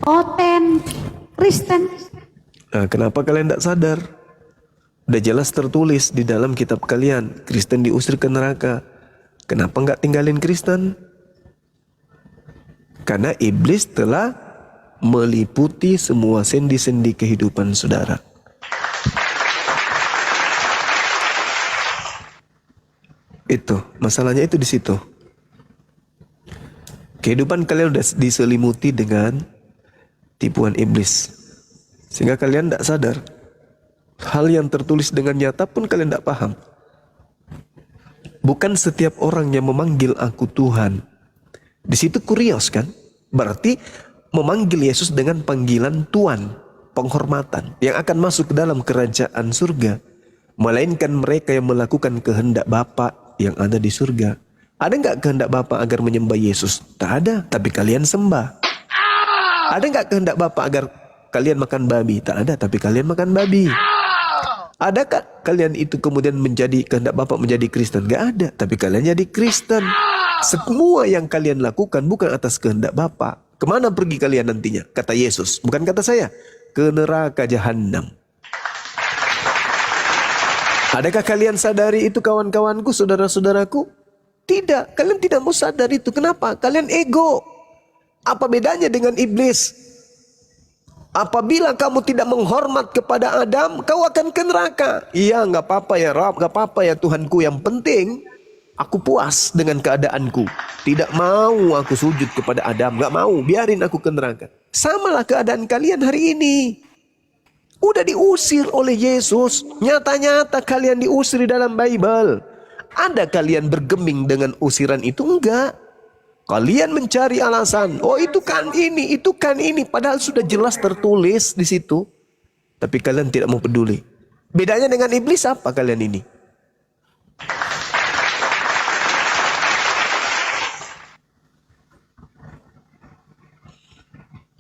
Oten, Kristen. Nah, kenapa kalian tidak sadar? Udah jelas tertulis di dalam kitab kalian, Kristen diusir ke neraka. Kenapa nggak tinggalin Kristen? Karena iblis telah meliputi semua sendi-sendi kehidupan saudara. Itu, masalahnya itu di situ. Kehidupan kalian sudah diselimuti dengan tipuan iblis. Sehingga kalian tidak sadar. Hal yang tertulis dengan nyata pun kalian tidak paham. Bukan setiap orang yang memanggil aku Tuhan. Di situ kurios kan? Berarti memanggil Yesus dengan panggilan Tuan, penghormatan, yang akan masuk ke dalam kerajaan surga. Melainkan mereka yang melakukan kehendak Bapa yang ada di surga. Ada nggak kehendak Bapa agar menyembah Yesus? Tak ada, tapi kalian sembah. Ada nggak kehendak Bapa agar kalian makan babi? Tak ada, tapi kalian makan babi. Adakah kalian itu kemudian menjadi kehendak Bapa menjadi Kristen? Gak ada, tapi kalian jadi Kristen. Semua yang kalian lakukan bukan atas kehendak Bapa. Kemana pergi kalian nantinya? Kata Yesus, bukan kata saya. Ke neraka jahanam. Adakah kalian sadari itu kawan-kawanku, saudara-saudaraku? Tidak, kalian tidak mau sadar itu. Kenapa? Kalian ego. Apa bedanya dengan iblis? Apabila kamu tidak menghormat kepada Adam, kau akan ke neraka. Iya, nggak apa-apa ya Rabb, nggak apa-apa ya Tuhanku. Yang penting, aku puas dengan keadaanku. Tidak mau aku sujud kepada Adam, nggak mau. Biarin aku ke neraka. Samalah keadaan kalian hari ini. Udah diusir oleh Yesus. Nyata-nyata kalian diusir di dalam Bible. Ada kalian bergeming dengan usiran itu? Enggak. Kalian mencari alasan. Oh itu kan ini, itu kan ini. Padahal sudah jelas tertulis di situ. Tapi kalian tidak mau peduli. Bedanya dengan iblis apa kalian ini?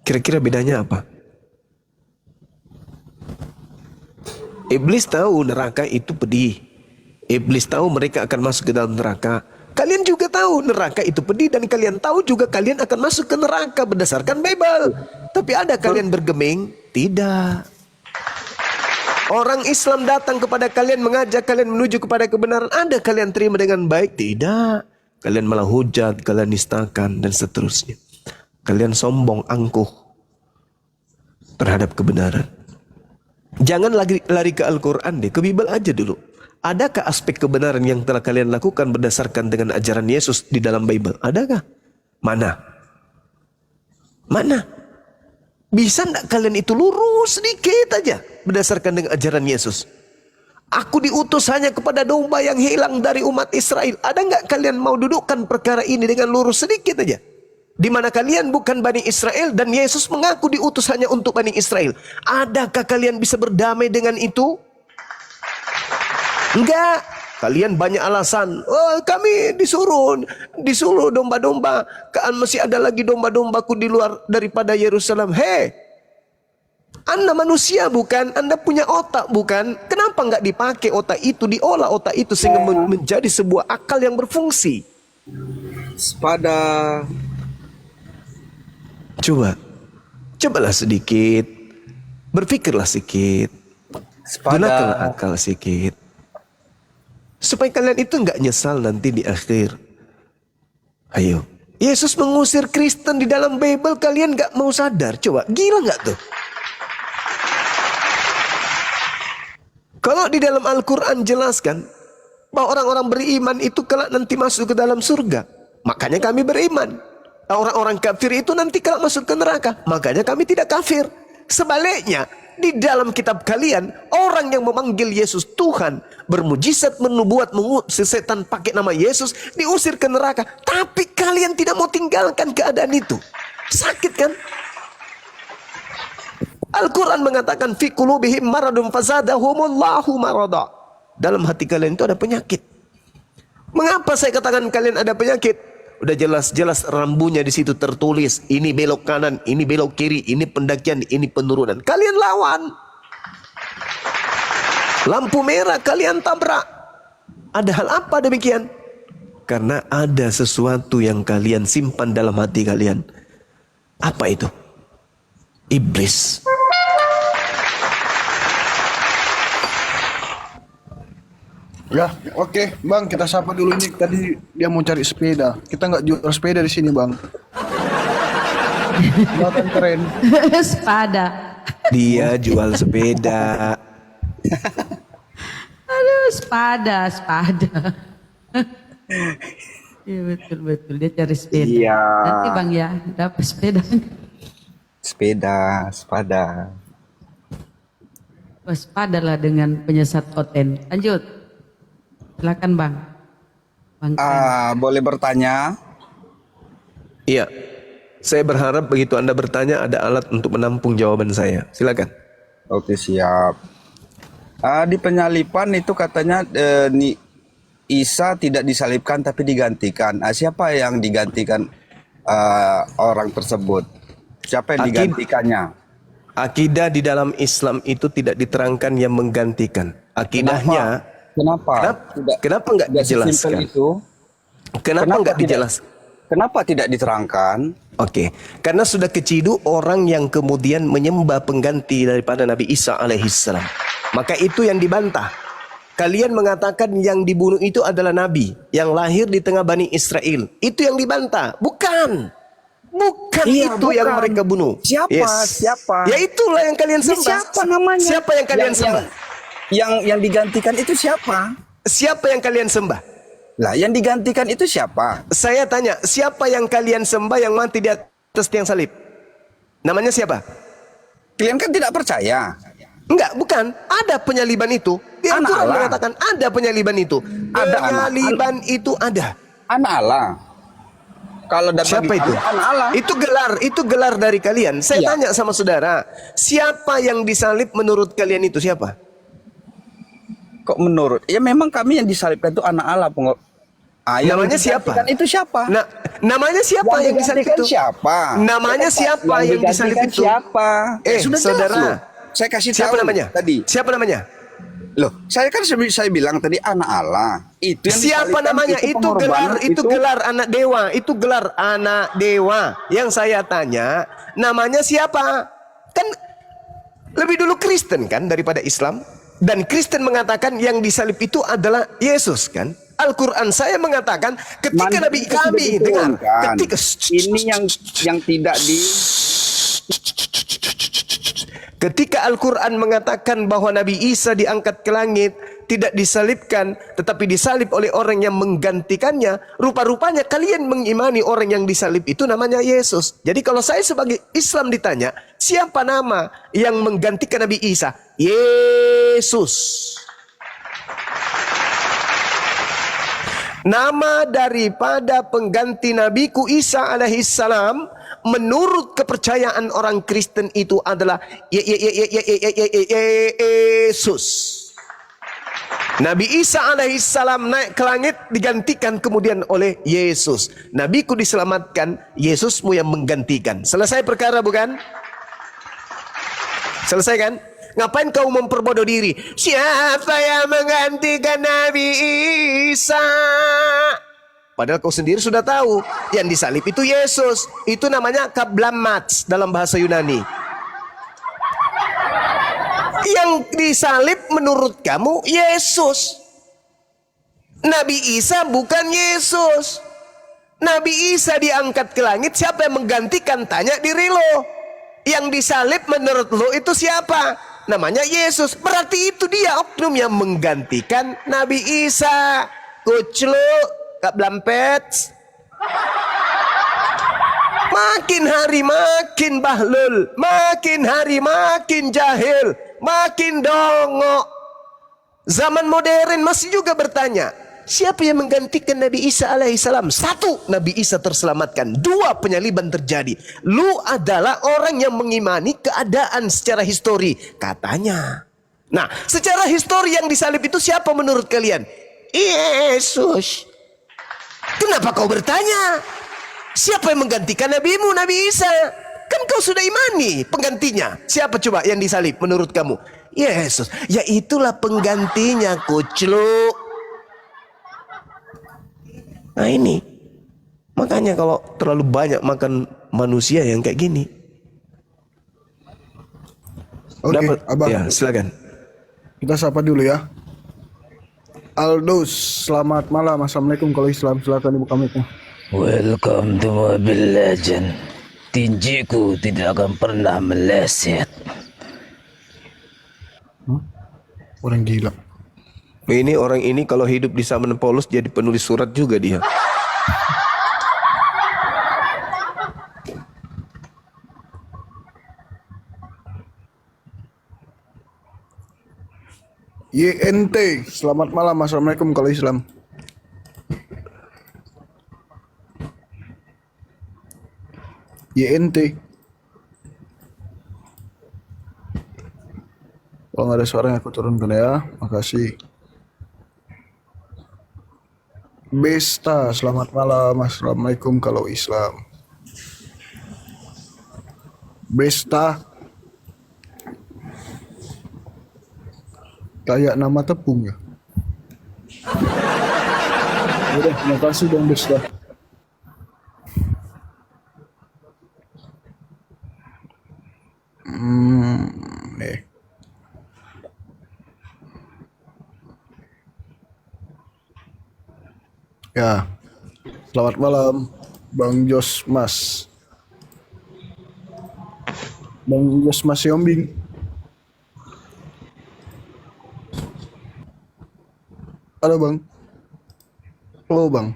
Kira-kira bedanya apa? Iblis tahu neraka itu pedih. Iblis tahu mereka akan masuk ke dalam neraka. Kalian juga tahu neraka itu pedih dan kalian tahu juga kalian akan masuk ke neraka berdasarkan Bible. Tapi ada kalian bergeming? Tidak. Orang Islam datang kepada kalian mengajak kalian menuju kepada kebenaran. Ada kalian terima dengan baik? Tidak. Kalian malah hujat, kalian nistakan dan seterusnya. Kalian sombong, angkuh terhadap kebenaran. Jangan lari ke Al-Quran deh, ke Bible aja dulu. Adakah aspek kebenaran yang telah kalian lakukan berdasarkan dengan ajaran Yesus di dalam Bible? Adakah? Mana? Mana? Bisa enggak kalian itu lurus sedikit aja berdasarkan dengan ajaran Yesus? Aku diutus hanya kepada domba yang hilang dari umat Israel. Ada enggak kalian mau dudukkan perkara ini dengan lurus sedikit aja? Di mana kalian bukan Bani Israel dan Yesus mengaku diutus hanya untuk Bani Israel. Adakah kalian bisa berdamai dengan itu? Enggak. Kalian banyak alasan. Oh, kami disuruh domba-domba. Kan masih ada lagi domba-dombaku di luar daripada Yerusalem. Hei, Anda manusia bukan? Anda punya otak bukan? Kenapa enggak dipakai otak itu, diolah otak itu sehingga menjadi sebuah akal yang berfungsi? Sepada. Cobalah sedikit. Berpikirlah sedikit. Gunakanlah akal sedikit. Supaya kalian itu enggak nyesal nanti di akhir. Ayo. Yesus mengusir Kristen di dalam Bible, kalian enggak mau sadar. Coba, gila enggak tuh? Kalau di dalam Al-Quran jelaskan bahwa orang-orang beriman itu kelak nanti masuk ke dalam surga. Makanya kami beriman. Orang-orang kafir itu nanti kelak masuk ke neraka. Makanya kami tidak kafir. Sebaliknya, di dalam kitab kalian, orang yang memanggil Yesus Tuhan, bermujizat, menubuat, mengusir setan pakai nama Yesus, diusir ke neraka. Tapi kalian tidak mau tinggalkan keadaan itu. Sakit kan? Al-Quran mengatakan, fi qulubihim maradun fazadahumullahu marada. Dalam hati kalian itu ada penyakit. Mengapa saya katakan kalian ada penyakit? Udah jelas-jelas rambunya di situ tertulis. Ini belok kanan, ini belok kiri, ini pendakian, ini penurunan. Kalian lawan. Lampu merah kalian tabrak. Ada hal apa demikian? Karena ada sesuatu yang kalian simpan dalam hati kalian. Apa itu? Iblis. Ya, oke, Bang, kita sapa dulu ini. Tadi dia mau cari sepeda. Kita nggak jual sepeda di sini, Bang. Buatan keren. Sepada. Dia jual sepeda. Aduh, sepada. Iya betul. Dia cari sepeda. Iya. Nanti Bang ya, dapat sepeda. Sepada. Waspadalah dengan penyesat Oten. Lanjut. Silakan Bang. Bang Ken. Boleh bertanya? Iya. Saya berharap begitu Anda bertanya ada alat untuk menampung jawaban saya. Silakan. Oke, siap. Di penyalipan itu katanya Isa tidak disalibkan tapi digantikan. Siapa yang digantikan orang tersebut? Siapa yang digantikannya? Akidah di dalam Islam itu tidak diterangkan yang menggantikan. Akidahnya. Kenapa? Kenapa nggak dijelaskan? Itu? Kenapa nggak dijelaskan? Kenapa tidak diterangkan? Oke, karena sudah kecidu orang yang kemudian menyembah pengganti daripada Nabi Isa alaihissalam. Maka itu yang dibantah. Kalian mengatakan yang dibunuh itu adalah Nabi yang lahir di tengah Bani Israel. Itu yang dibantah. Bukan itu yang mereka bunuh. Siapa? Ya itulah yang kalian sembah. Siapa namanya? Siapa yang kalian sembah? Yang digantikan itu siapa? Siapa yang kalian sembah? Lah, yang digantikan itu siapa? Saya tanya, siapa yang kalian sembah yang mati di atas tiang salib? Namanya siapa? Kalian kan tidak percaya. Enggak, bukan. Ada penyaliban itu. Di Al-Quran mengatakan ada penyaliban itu. Penyaliban itu ada. Anak Allah. Kalau siapa itu? Anak Allah. Itu gelar dari kalian. Saya tanya sama saudara, siapa yang disalib menurut kalian itu siapa? Kok menurut? Ya memang kami yang disalibkan itu anak Allah. Namanya siapa? Itu siapa? Namanya siapa yang disalib itu? Siapa? Namanya siapa yang disalib itu? Siapa? Sudah saudara. Saya kasih siapa tahu namanya? Tadi. Siapa namanya? Loh, saya kan saya bilang tadi anak Allah. Itu yang siapa namanya? Itu gelar anak dewa. Itu gelar anak dewa. Yang saya tanya, namanya siapa? Kan lebih dulu Kristen kan daripada Islam. Dan Kristen mengatakan yang disalib itu adalah Yesus kan. Al-Quran saya mengatakan ketika Nabi kami dengar ketika ini yang tidak di ketika Al-Quran mengatakan bahwa Nabi Isa diangkat ke langit tidak disalibkan tetapi disalib oleh orang yang menggantikannya, rupa-rupanya kalian mengimani orang yang disalib itu namanya Yesus. Jadi kalau saya sebagai Islam ditanya siapa nama yang menggantikan Nabi Isa? Yesus. Nama daripada pengganti Nabiku Isa alaihissalam menurut kepercayaan orang Kristen itu adalah Yesus. Nabi Isa alaihissalam naik ke langit digantikan kemudian oleh Yesus. Nabiku diselamatkan, Yesusmu yang menggantikan. Selesai perkara bukan? Selesai kan? Ngapain kau memperbodoh diri? Siapa yang menggantikan Nabi Isa? Padahal kau sendiri sudah tahu yang disalib itu Yesus. Itu namanya kablamats dalam bahasa Yunani. Yang disalib menurut kamu Yesus. Nabi Isa bukan Yesus. Nabi Isa diangkat ke langit, siapa yang menggantikan? Tanya diri lo. Yang disalib menurut lo itu siapa? Namanya Yesus. Berarti itu dia oknum yang menggantikan Nabi Isa. Kuclu, Kak Blampet. Makin hari makin bahlul, makin hari makin jahil, makin dongok. Zaman modern masih juga bertanya, siapa yang menggantikan Nabi Isa alaihissalam? Satu, Nabi Isa terselamatkan. Dua, penyaliban terjadi. Lu adalah orang yang mengimani keadaan secara histori. Katanya. Nah, secara histori yang disalib itu siapa menurut kalian? Yesus. Kenapa kau bertanya? Siapa yang menggantikan nabimu, Nabi Isa? Kan kau sudah imani penggantinya. Siapa coba yang disalib menurut kamu? Yesus. Ya itulah penggantinya, kuclu. Nah ini. Makanya kalau terlalu banyak makan manusia yang kayak gini. Oke, Abang. Ya, silakan. Kita sapa dulu ya. Aldous, selamat malam. Assalamualaikum. Kalau Islam silakan dibuka mic-nya. Welcome to Mobile Legend. Tinjiku tidak akan pernah meleset. Orang gila. Ini orang ini kalau hidup di zaman Paulus jadi penulis surat juga dia. YNT, selamat malam. Assalamualaikum kalau Islam. YNT. Kalau nggak ada suaranya aku turunkan ya. Makasih. Besta, selamat malam. Assalamualaikum kalau Islam. Besta. Kayak nama tepung ya. Udah, terima kasih dong Besta. Nih. Ya, selamat malam Bang Josmas. Bang Josmas Yombing. Halo Bang. Halo Bang.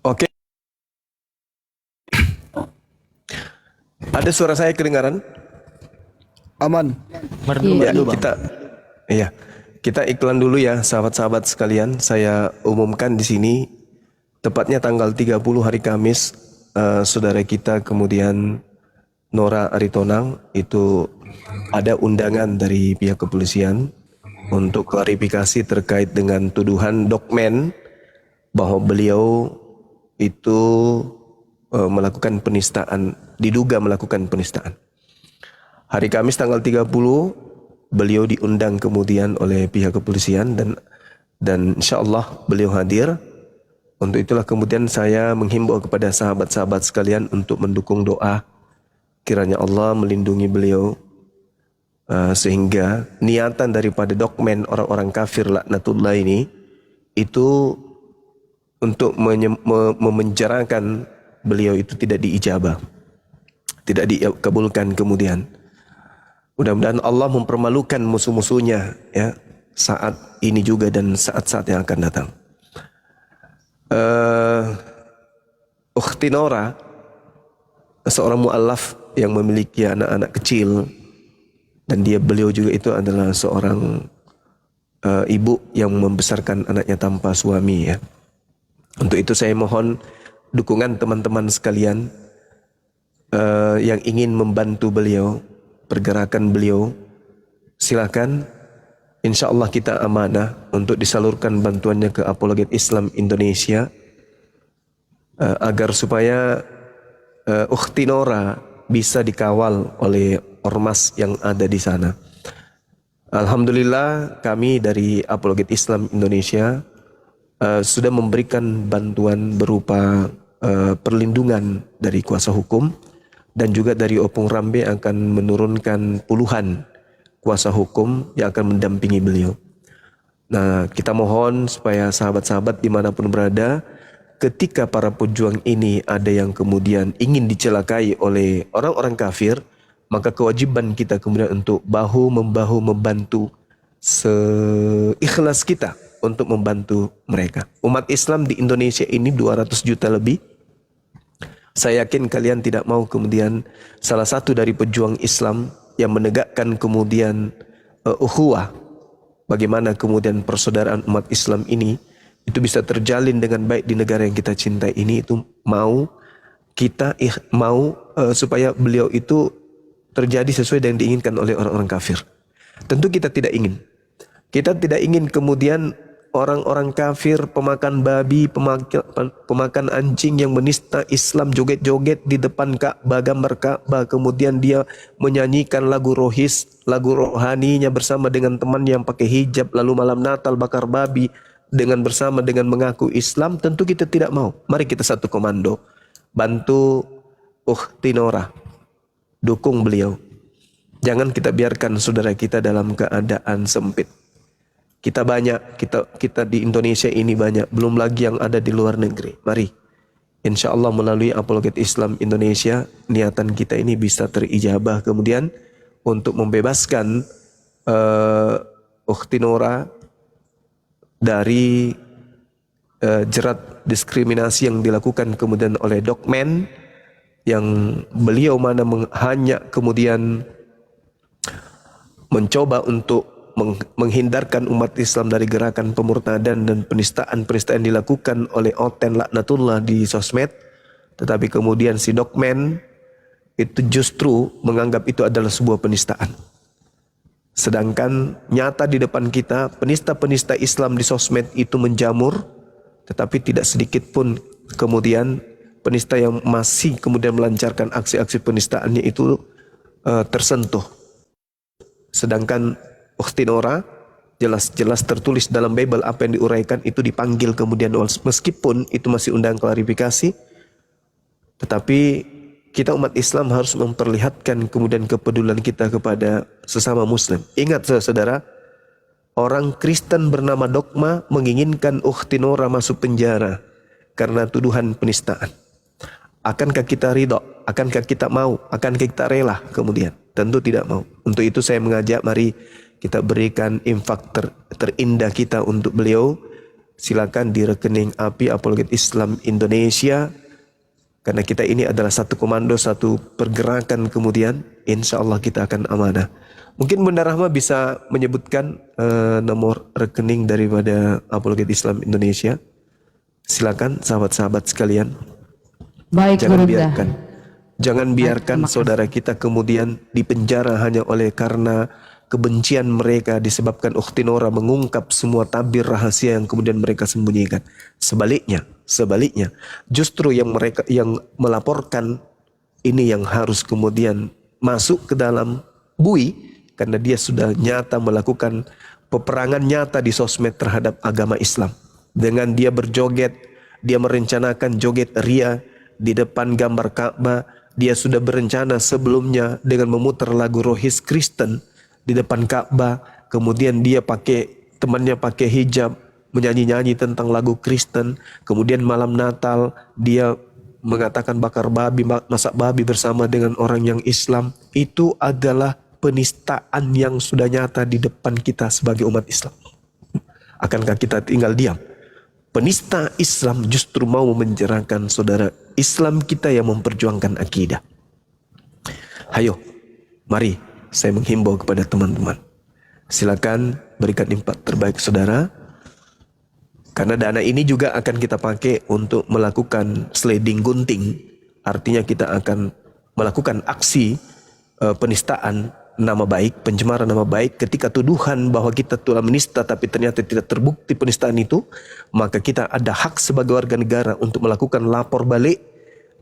Oke. Ada suara saya kedengaran? Aman. Ya, kita iklan dulu ya, sahabat-sahabat sekalian. Saya umumkan di sini tepatnya tanggal 30 hari Kamis, saudara kita kemudian Nora Aritonang itu ada undangan dari pihak kepolisian untuk klarifikasi terkait dengan tuduhan Dokmen bahwa beliau itu melakukan penistaan, diduga melakukan penistaan. Hari Kamis tanggal 30 beliau diundang kemudian oleh pihak kepolisian dan insyaallah beliau hadir. Untuk itulah kemudian saya menghimbau kepada sahabat-sahabat sekalian untuk mendukung doa kiranya Allah melindungi beliau sehingga niatan daripada Dokmen orang-orang kafir laknatullah ini itu untuk memenjarakan beliau itu tidak diijabah, tidak dikabulkan kemudian. Mudah-mudahan Allah mempermalukan musuh-musuhnya ya saat ini juga dan saat-saat yang akan datang. Ukhti Nora seorang mu'allaf yang memiliki anak-anak kecil dan beliau juga itu adalah seorang ibu yang membesarkan anaknya tanpa suami ya. Untuk itu saya mohon dukungan teman-teman sekalian yang ingin membantu beliau, pergerakan beliau, silakan. InsyaAllah kita amanah untuk disalurkan bantuannya ke Apologet Islam Indonesia agar supaya Ukhti Nora bisa dikawal oleh ormas yang ada di sana. Alhamdulillah kami dari Apologet Islam Indonesia sudah memberikan bantuan berupa perlindungan dari kuasa hukum dan juga dari Opung Rambe akan menurunkan puluhan kuasa hukum yang akan mendampingi beliau. Nah, kita mohon supaya sahabat-sahabat dimanapun berada, ketika para pejuang ini ada yang kemudian ingin dicelakai oleh orang-orang kafir, maka kewajiban kita kemudian untuk bahu-membahu membantu seikhlas kita untuk membantu mereka. Umat Islam di Indonesia ini 200 juta lebih. Saya yakin kalian tidak mau kemudian salah satu dari pejuang Islam yang menegakkan kemudian ukhuwah, bagaimana kemudian persaudaraan umat Islam ini itu bisa terjalin dengan baik di negara yang kita cintai ini, itu mau kita supaya beliau itu terjadi sesuai dengan diinginkan oleh orang-orang kafir. Tentu kita tidak ingin. Kita tidak ingin kemudian orang-orang kafir, pemakan babi, pemakan anjing yang menista Islam joget-joget di depan Ka'bah, gambar Ka'bah, kemudian dia menyanyikan lagu rohis, lagu rohaninya bersama dengan teman yang pakai hijab, lalu malam Natal bakar babi bersama dengan mengaku Islam. Tentu kita tidak mau. Mari kita satu komando, bantu Ukhti Nora, dukung beliau. Jangan kita biarkan saudara kita dalam keadaan sempit. Kita banyak, kita di Indonesia ini banyak, belum lagi yang ada di luar negeri. Mari, insya Allah melalui Apologet Islam Indonesia, niatan kita ini bisa terijabah kemudian untuk membebaskan Ukhti Nora dari jerat diskriminasi yang dilakukan kemudian oleh Dokmen, yang beliau mana hanya kemudian mencoba untuk menghindarkan umat Islam dari gerakan pemurtadan dan penistaan-penistaan yang dilakukan oleh Oten laknatullah di sosmed. Tetapi kemudian si Dokmen itu justru menganggap itu adalah sebuah penistaan. Sedangkan nyata di depan kita penista-penista Islam di sosmed itu menjamur, tetapi tidak sedikit pun kemudian penista yang masih kemudian melancarkan aksi-aksi penistaannya itu tersentuh. Sedangkan Ukhti Nora jelas-jelas tertulis dalam Bible apa yang diuraikan itu dipanggil kemudian, meskipun itu masih undang klarifikasi, tetapi kita umat Islam harus memperlihatkan kemudian kepedulian kita kepada sesama Muslim. Ingat saudara, orang Kristen bernama Dogma menginginkan Ukhti Nora masuk penjara karena tuduhan penistaan. Akankah kita ridho? Akankah kita mau? Akankah kita rela kemudian? Tentu tidak mau. Untuk itu saya mengajak, mari kita berikan infak terindah kita untuk beliau. Silakan di rekening API Apologet Islam Indonesia. Karena kita ini adalah satu komando, satu pergerakan kemudian. Insya Allah kita akan amanah. Mungkin Bunda Rahma bisa menyebutkan nomor rekening daripada Apologet Islam Indonesia. Silakan sahabat-sahabat sekalian. Baik, Jangan biarkan saudara kita kemudian dipenjara hanya oleh karena kebencian mereka disebabkan Ukhti Nora mengungkap semua tabir rahasia yang kemudian mereka sembunyikan. Sebaliknya, justru yang mereka yang melaporkan ini yang harus kemudian masuk ke dalam bui, karena dia sudah nyata melakukan peperangan nyata di sosmed terhadap agama Islam. Dengan dia berjoget, dia merencanakan joget ria di depan gambar Ka'bah. Dia sudah berencana sebelumnya dengan memutar lagu Rohis Kristen di depan Ka'bah. Kemudian dia temannya pakai hijab, menyanyi-nyanyi tentang lagu Kristen. Kemudian malam Natal dia mengatakan bakar babi, masak babi bersama dengan orang yang Islam. Itu adalah penistaan yang sudah nyata di depan kita sebagai umat Islam. Akankah kita tinggal diam? Penista Islam justru mau menjerahkan saudara Islam kita yang memperjuangkan akidah. Hayo, mari saya menghimbau kepada teman-teman. Silakan berikan infak terbaik saudara. Karena dana ini juga akan kita pakai untuk melakukan sliding gunting. Artinya kita akan melakukan aksi penistaan nama baik, pencemaran nama baik. Ketika tuduhan bahwa kita telah menista tapi ternyata tidak terbukti penistaan itu, maka kita ada hak sebagai warga negara untuk melakukan lapor balik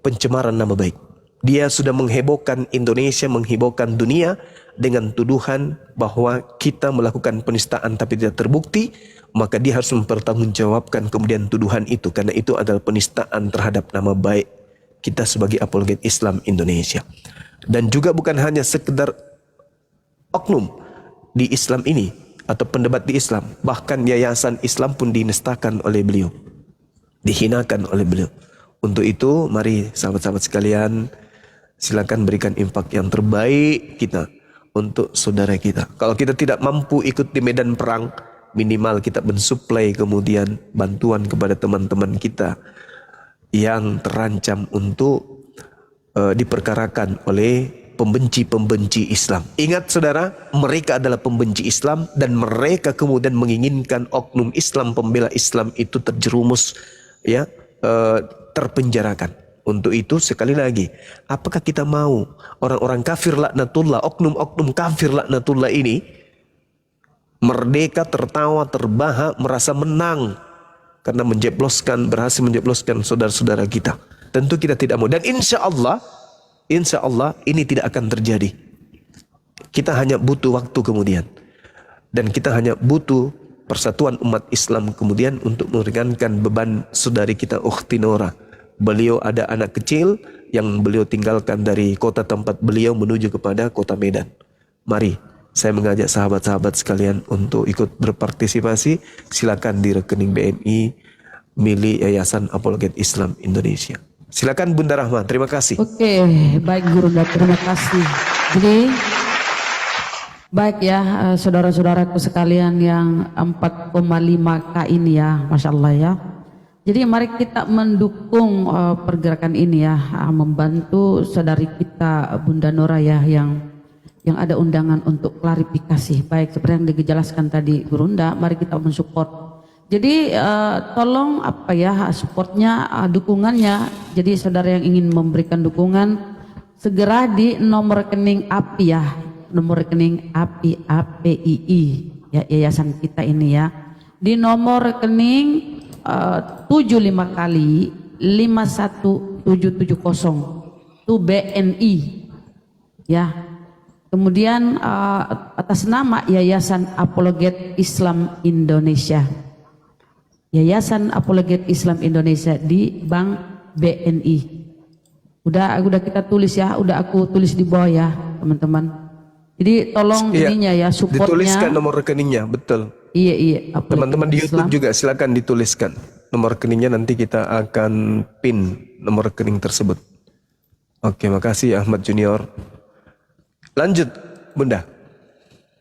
pencemaran nama baik. Dia sudah menghebohkan Indonesia, menghebohkan dunia dengan tuduhan bahwa kita melakukan penistaan tapi tidak terbukti, maka dia harus mempertanggungjawabkan kemudian tuduhan itu, karena itu adalah penistaan terhadap nama baik kita sebagai Apologet Islam Indonesia. Dan juga bukan hanya sekedar oknum di Islam ini atau pendebat di Islam, bahkan yayasan Islam pun dinistakan oleh beliau, dihinakan oleh beliau. Untuk itu mari sahabat-sahabat sekalian, silakan berikan infak yang terbaik kita untuk saudara kita. Kalau kita tidak mampu ikut di medan perang, minimal kita mensuplai kemudian bantuan kepada teman-teman kita yang terancam untuk diperkarakan oleh pembenci-pembenci Islam. Ingat saudara, mereka adalah pembenci Islam dan mereka kemudian menginginkan oknum Islam, pembela Islam itu terjerumus, terpenjarakan. Untuk itu sekali lagi, apakah kita mau orang-orang kafir laknatullah, oknum-oknum kafir laknatullah ini merdeka, tertawa, terbahak, merasa menang karena berhasil menjebloskan saudara-saudara kita? Tentu kita tidak mau. Dan insya Allah ini tidak akan terjadi. Kita hanya butuh waktu kemudian. Dan kita hanya butuh persatuan umat Islam kemudian untuk meringankan beban saudari kita Ukhti Nora. Beliau ada anak kecil yang beliau tinggalkan dari kota tempat beliau menuju kepada kota Medan. Mari, saya mengajak sahabat-sahabat sekalian untuk ikut berpartisipasi. Silakan di rekening BNI milik Yayasan Apologet Islam Indonesia. Silakan Bunda Rahma, terima kasih. Oke, baik Gurunda, terima kasih. Jadi baik ya saudara-saudaraku sekalian yang 4,5K ini ya, Masya Allah ya. Jadi mari kita mendukung pergerakan ini ya, membantu saudari kita Bunda Nora ya yang ada undangan untuk klarifikasi. Baik seperti yang dijelaskan tadi Gurunda, mari kita mensupport. Jadi tolong apa ya supportnya, dukungannya. Jadi saudara yang ingin memberikan dukungan segera di nomor rekening API ya, nomor rekening API APII ya, yayasan kita ini ya, di nomor rekening 75 kali 51770 itu BNI ya. Kemudian atas nama Yayasan Apologet Islam Indonesia, Yayasan Apologet Islam Indonesia di Bank BNI. Udah kita tulis ya, udah aku tulis di bawah ya teman-teman. Jadi tolong ininya ya, supportnya. Dituliskan nomor rekeningnya, betul. Iya. Teman-teman di YouTube juga silakan dituliskan nomor rekeningnya, nanti kita akan pin nomor rekening tersebut. Oke, makasih Ahmad Junior. Lanjut, Bunda.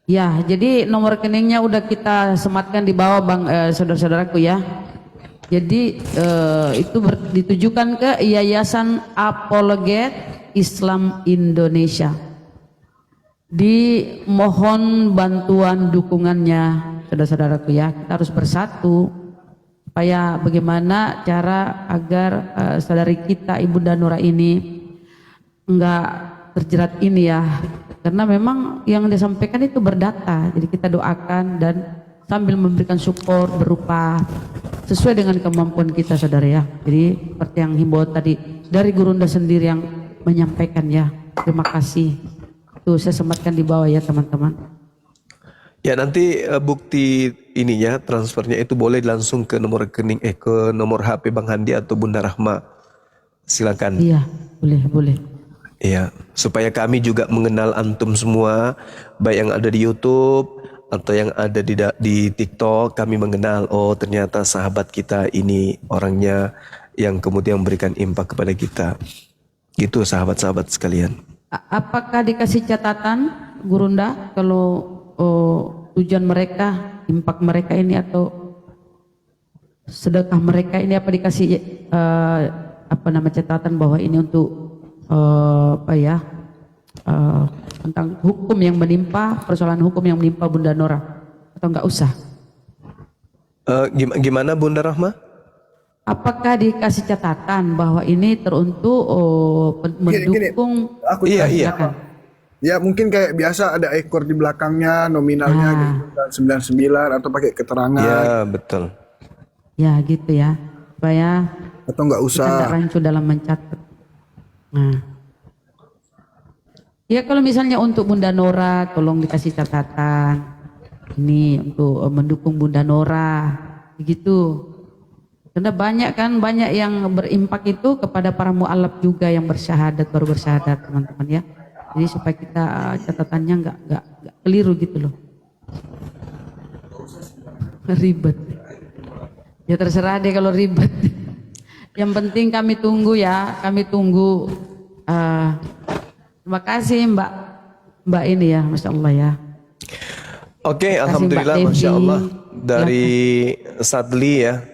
Ya, jadi nomor rekeningnya udah kita sematkan di bawah Bang, saudara-saudaraku ya. Jadi itu ditujukan ke Yayasan Apologet Islam Indonesia. Dimohon bantuan dukungannya saudara-saudaraku ya. Kita harus bersatu supaya bagaimana cara agar saudari kita Ibunda Nora ini enggak terjerat ini ya. Karena memang yang disampaikan itu berdata. Jadi kita doakan dan sambil memberikan support berupa sesuai dengan kemampuan kita saudara ya. Jadi seperti yang himbauan tadi dari Gurunda sendiri yang menyampaikan ya. Terima kasih. Tuh saya sematkan di bawah ya teman-teman. Ya nanti bukti ininya transfernya itu boleh langsung ke nomor rekening ke nomor HP Bang Handi atau Bunda Rahma. Silakan. Iya, boleh. Iya, supaya kami juga mengenal antum semua, baik yang ada di YouTube atau yang ada di TikTok, kami mengenal, oh ternyata sahabat kita ini orangnya yang kemudian memberikan impak kepada kita. Gitu sahabat-sahabat sekalian. Apakah dikasih catatan Gurunda kalau tujuan mereka, impak mereka ini atau sedekah mereka ini apa dikasih catatan bahwa ini untuk tentang hukum yang menimpa, persoalan hukum yang menimpa Bunda Nora, atau enggak usah? Gimana Bunda Rahma? Apakah dikasih catatan bahwa ini teruntuk mendukung? Iya. Ya mungkin kayak biasa ada ekor di belakangnya nominalnya gitu, 99 atau pakai keterangan. Ya betul. Ya gitu ya, supaya atau nggak usah. Kita nggak rancu dalam mencatat. Nah, ya kalau misalnya untuk Bunda Nora, tolong dikasih catatan. Ini untuk mendukung Bunda Nora, begitu. Karena banyak yang berimpak itu kepada para mu'alaf juga yang baru bersyahadat teman-teman ya. Jadi supaya kita catatannya nggak keliru gitu loh. Ribet. Ya terserah deh kalau ribet. Yang penting kami tunggu ya, terima kasih Mbak ini ya, Masya Allah ya. Oke, alhamdulillah, Masya Allah. Dari Sadli ya,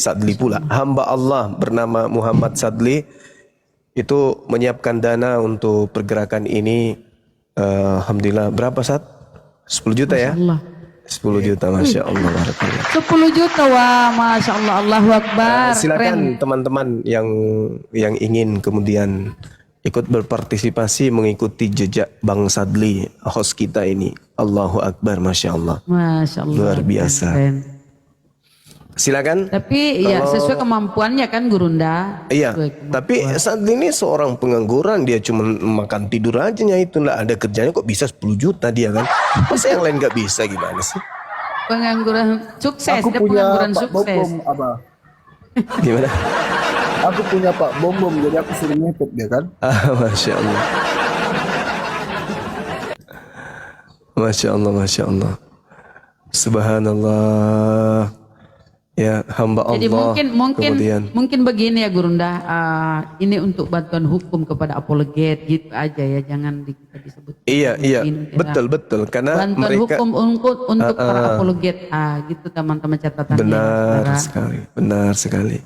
Sadli pula. Hamba Allah bernama Muhammad Sadli itu menyiapkan dana untuk pergerakan ini. Alhamdulillah, berapa Sad? 10 juta ya? 10 juta, Masya Allah. 10 juta, wah Masya Allah, Allahu Akbar. Silakan teman-teman yang ingin kemudian ikut berpartisipasi mengikuti jejak Bang Sadli, host kita ini. Allahu Akbar, Masya Allah. Masya Allah. Luar biasa. Keren. Silakan. Tapi ya sesuai kemampuannya kan Gurunda. Iya. Tapi Sadli ini seorang pengangguran, dia cuma makan tidur aja itu, nggak ada kerjanya, kok bisa 10 juta dia kan? Masa yang lain nggak bisa, gimana sih? Pengangguran sukses. Aku dia punya pengangguran Pak sukses. Bom apa? Gimana? Aku punya Pak Bom, jadi aku suruh ngepet dia kan. Masya Allah. Masya Allah, Masya Allah. Subhanallah. Ya, hamba Allah. Jadi Kemudian, mungkin begini ya Gurunda, ini untuk bantuan hukum kepada apologet gitu aja ya, jangan kita disebut. iya, betul. Karena Bantuan mereka hukum untuk para apologet, gitu teman-teman catatannya. benar sekali.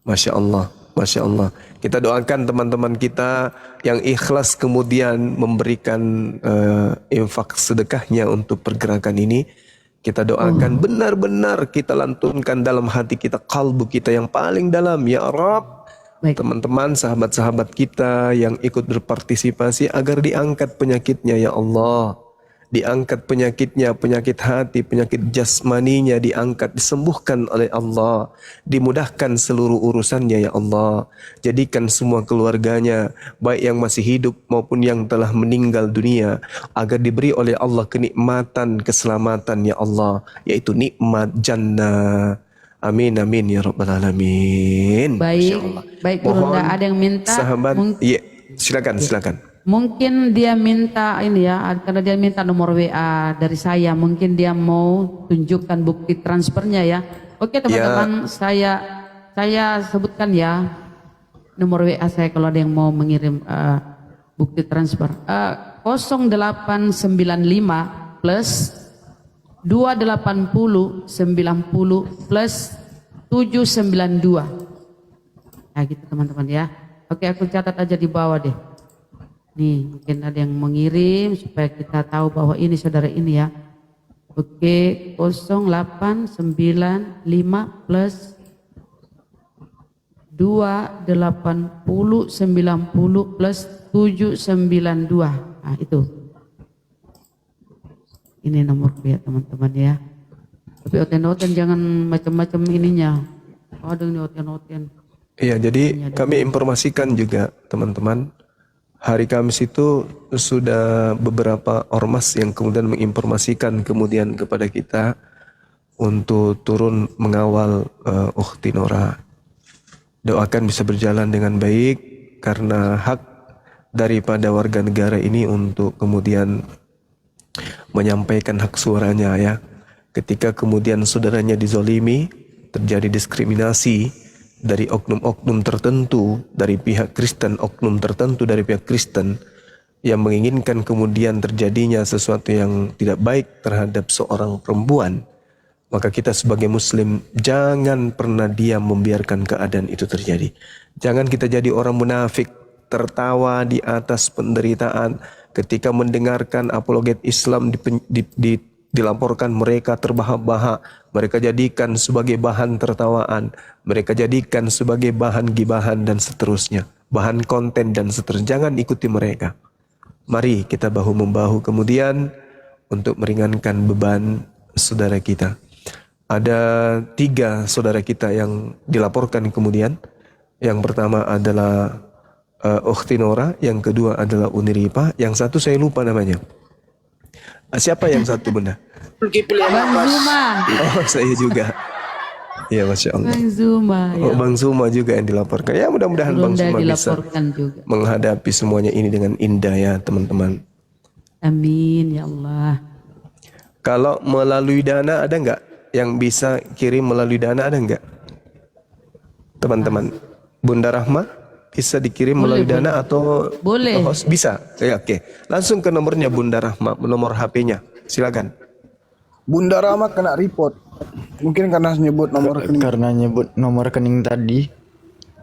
Masya Allah, Masya Allah. Kita doakan teman-teman kita yang ikhlas kemudian memberikan infak sedekahnya untuk pergerakan ini. Kita doakan benar-benar kita lantunkan dalam hati kita, kalbu kita yang paling dalam. Ya Rabb, teman-teman, sahabat-sahabat kita yang ikut berpartisipasi agar diangkat penyakitnya ya Allah. Diangkat penyakitnya, penyakit hati, penyakit jasmaninya diangkat, disembuhkan oleh Allah. Dimudahkan seluruh urusannya ya Allah. Jadikan semua keluarganya, baik yang masih hidup maupun yang telah meninggal dunia, agar diberi oleh Allah kenikmatan, keselamatan ya Allah, yaitu nikmat jannah. Amin amin ya rabbal alamin. Baik Gurunda, ada yang minta. Sahabat, iya, silakan. Mungkin dia minta ini ya, karena dia minta nomor WA dari saya. Mungkin dia mau tunjukkan bukti transfernya ya. Oke teman-teman, saya sebutkan ya nomor WA saya kalau ada yang mau mengirim bukti transfer. 0895 plus 280 90 plus 792. Nah gitu teman-teman ya. Oke, aku catat aja di bawah deh. Nih, mungkin ada yang mengirim supaya kita tahu bahwa ini saudara ini ya. Oke, 0895 plus 280 90 plus 792. Nah, itu. Ini nomorku ya teman-teman ya. Tapi oten-oten jangan macam-macam ininya. Aduh ini oten-oten. Iya, jadi kami informasikan juga teman-teman. Hari Kamis itu sudah beberapa ormas yang kemudian menginformasikan kemudian kepada kita untuk turun mengawal Ukhti Nora. Doakan bisa berjalan dengan baik karena hak daripada warga negara ini untuk kemudian menyampaikan hak suaranya ya. Ketika kemudian saudaranya dizolimi, terjadi diskriminasi dari oknum-oknum tertentu, dari pihak Kristen, oknum tertentu dari pihak Kristen yang menginginkan kemudian terjadinya sesuatu yang tidak baik terhadap seorang perempuan, maka kita sebagai muslim jangan pernah diam membiarkan keadaan itu terjadi. Jangan kita jadi orang munafik, tertawa di atas penderitaan ketika mendengarkan apologet Islam dilaporkan mereka terbahak-bahak, mereka jadikan sebagai bahan tertawaan, mereka jadikan sebagai bahan gibahan dan seterusnya, bahan konten dan seterusnya. Jangan ikuti mereka. Mari kita bahu-membahu kemudian untuk meringankan beban saudara kita. Ada 3 saudara kita yang dilaporkan kemudian. Yang pertama adalah Ukhti Nora, yang kedua adalah Uniripa, yang satu saya lupa namanya. Siapa yang satu Bunda? Bang Zuma. Oh saya juga. Ya Masya Allah. Bang Zuma. Oh, Bang Zuma juga yang dilaporkan. Ya mudah-mudahan Bang Zuma bisa juga menghadapi semuanya ini dengan indah ya teman-teman. Amin ya Allah. Kalau melalui Dana ada nggak yang bisa kirim melalui Dana, ada nggak? Teman-teman, Bunda Rahma bisa dikirim melalui Dana atau boleh. Host? Bisa. Ya, oke. Langsung ke nomornya Bunda Rahma, nomor HP-nya. Silakan. Bunda Rahma kena report. Mungkin karena nyebut nomor rekening. Karena nyebut nomor rekening tadi.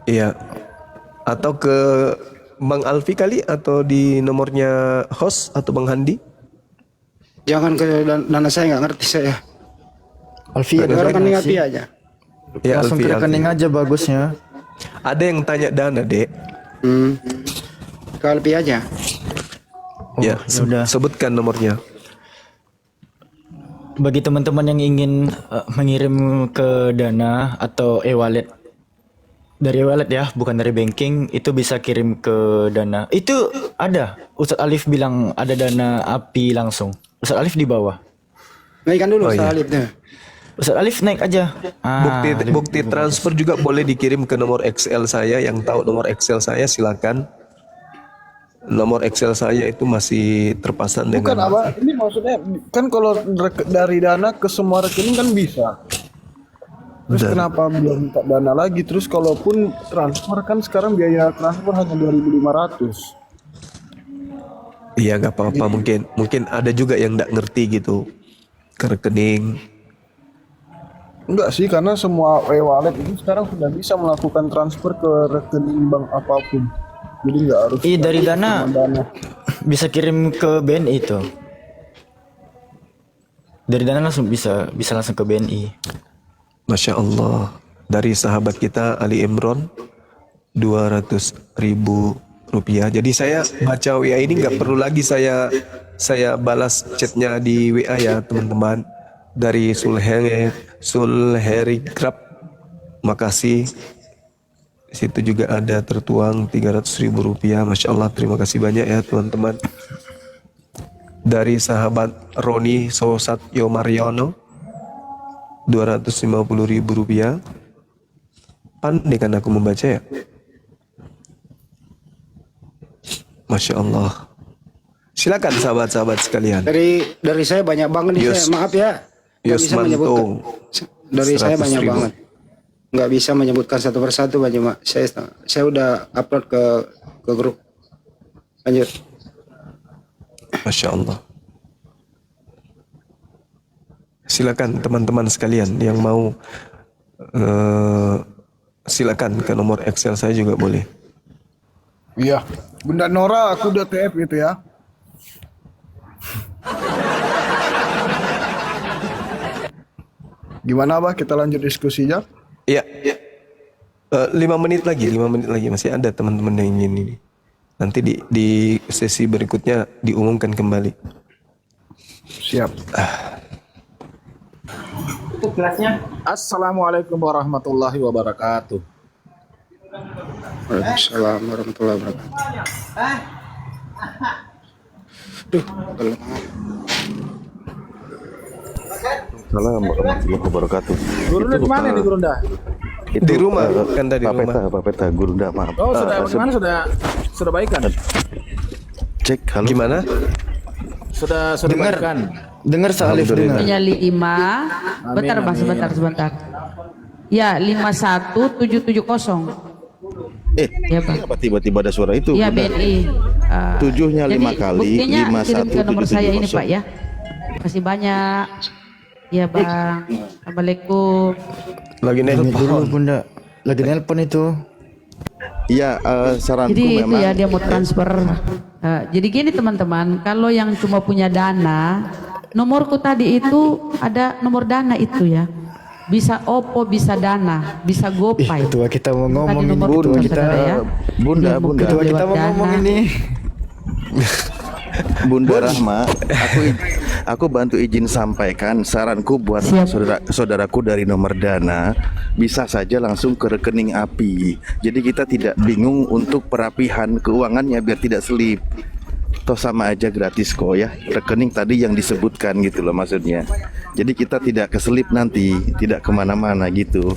Iya. Atau ke Bang Alfi kali atau di nomornya host atau Bang Handi? Jangan ke dana saya, nggak ngerti saya. Alfi rekening Alfi aja. Ya, langsung Alfi, ke rekening aja bagusnya. Ada yang tanya Dana, Dek. Ke Alfi aja. Ya, sebutkan nomornya. Bagi teman-teman yang ingin mengirim ke Dana atau e-wallet, dari e-wallet ya, bukan dari banking, itu bisa kirim ke Dana. Itu ada, Ustadz Alif bilang ada Dana API langsung. Ustadz Alif di bawah. Naikkan dulu Ustadz Alif deh. Ustadz Alif naik aja. Bukti transfer juga boleh dikirim ke nomor Excel saya. Yang tahu nomor Excel saya silakan. nomor Excel saya itu masih terpasang Bukan dengan apa? Ini maksudnya kan kalau dari Dana ke semua rekening kan bisa. Terus kenapa belum minta Dana lagi? Terus kalaupun transfer kan sekarang biaya transfer hanya 2.500. Iya nggak apa-apa, mungkin ada juga yang nggak ngerti gitu ke rekening. Enggak sih, karena semua e-wallet itu sekarang sudah bisa melakukan transfer ke rekening bank apapun. Jadi nggak harus Dari Dana cuma Dana. bisa kirim ke BNI itu. Dari Dana langsung bisa langsung ke BNI. Masya Allah, dari sahabat kita Ali Imron 200.000 rupiah. Jadi saya baca WA ini nggak perlu lagi saya balas chatnya di WA ya teman-teman. Dari Sulherigrap, makasih. Di situ juga ada tertuang 300.000 rupiah. Masya Allah, terima kasih banyak ya teman-teman. Dari sahabat Roni Sosatyo Mariono 250.000 rupiah. Pandai kan aku membaca ya. Masya Allah. Silakan sahabat-sahabat sekalian. Dari saya banyak banget nih, saya maaf ya. Nggak bisa menyebutkan. Dari saya banyak 100.000. banget. Nggak bisa menyebutkan satu persatu Pak Juma. Saya udah upload ke grup. Lanjut. Masya Allah. Silakan teman-teman sekalian yang mau silakan ke nomor Excel saya juga boleh. Iya. Bunda Nora, aku udah TF gitu ya. Gimana Bah, kita lanjut diskusinya? Iya. 5 menit lagi masih ada teman-teman yang ingin ini. Nanti di sesi berikutnya diumumkan kembali. Siap. Itu kelasnya. Assalamualaikum warahmatullahi wabarakatuh. Waalaikumsalam warahmatullahi wabarakatuh. Duh, Assalamualaikum warahmatullahi wabarakatuh. Gurunda di mana nih Gurunda? Itu, di rumah, kan tadi Pak rumah. Peta, Gurunda maaf. Oh sudah bagaimana sudah baikan? Cek, halo. Gimana? Sudah baikan. Dengar Salif dengar. Punya 5. Bentar Bang, sebentar. Ya, 51770. Ya, Bang. Kenapa tiba-tiba ada suara itu? Iya, Bunda? BNI. 7-nya 5 kali, buktinya 5 kirim ke nomor saya ini 1 Pak ya. Masih banyak. Ya Bang. Assalamualaikum. Lagi nelpon. Dulu Bunda. Lagi nelpon itu. Iya, saranku Jadi itu memang ya dia mau transfer. Jadi gini teman-teman, kalau yang cuma punya Dana, nomorku tadi itu ada nomor Dana itu ya. Bisa Oppo, bisa Dana, bisa GoPay. Ketua kita mau ngomong ini. Bunda, Bunda, Ketua kita mau ngomong ini. Bunda Rahma, aku bantu izin sampaikan saranku buat saudaraku dari nomor Dana, bisa saja langsung ke rekening API. Jadi kita tidak bingung untuk perapihan keuangannya biar tidak selip. Toh sama aja gratis kok ya, rekening tadi yang disebutkan gitu loh maksudnya. Jadi kita tidak keselip nanti, tidak kemana-mana gitu.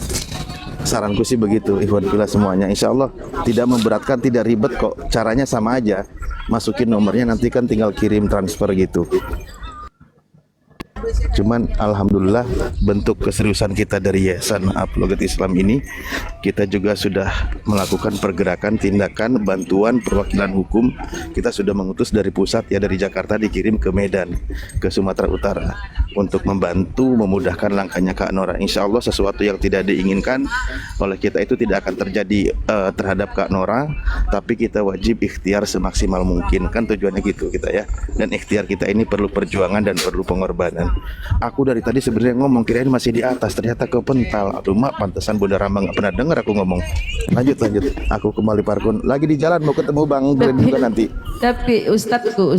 Saranku sih begitu, ikhwan fillah semuanya. Insya Allah tidak memberatkan, tidak ribet kok. Caranya sama aja, masukin nomornya nanti kan tinggal kirim transfer gitu. Cuman alhamdulillah bentuk keseriusan kita dari Yayasan Apologet Islam ini, kita juga sudah melakukan pergerakan, tindakan, bantuan, perwakilan hukum. Kita sudah mengutus dari pusat ya, dari Jakarta dikirim ke Medan, ke Sumatera Utara untuk membantu memudahkan langkahnya Kak Nora. Insya Allah sesuatu yang tidak diinginkan oleh kita itu tidak akan terjadi terhadap Kak Nora, tapi kita wajib ikhtiar semaksimal mungkin, kan tujuannya gitu kita ya. Dan ikhtiar kita ini perlu perjuangan dan perlu pengorbanan. Aku dari tadi sebenarnya ngomong kirain masih di atas, ternyata ke pental. Aduh mak, pantesan Bunda Rama nggak pernah dengar aku ngomong. Lanjut. Aku kembali Parkun. Lagi di jalan mau ketemu Bang Glenn juga nanti. Tapi Ustadku,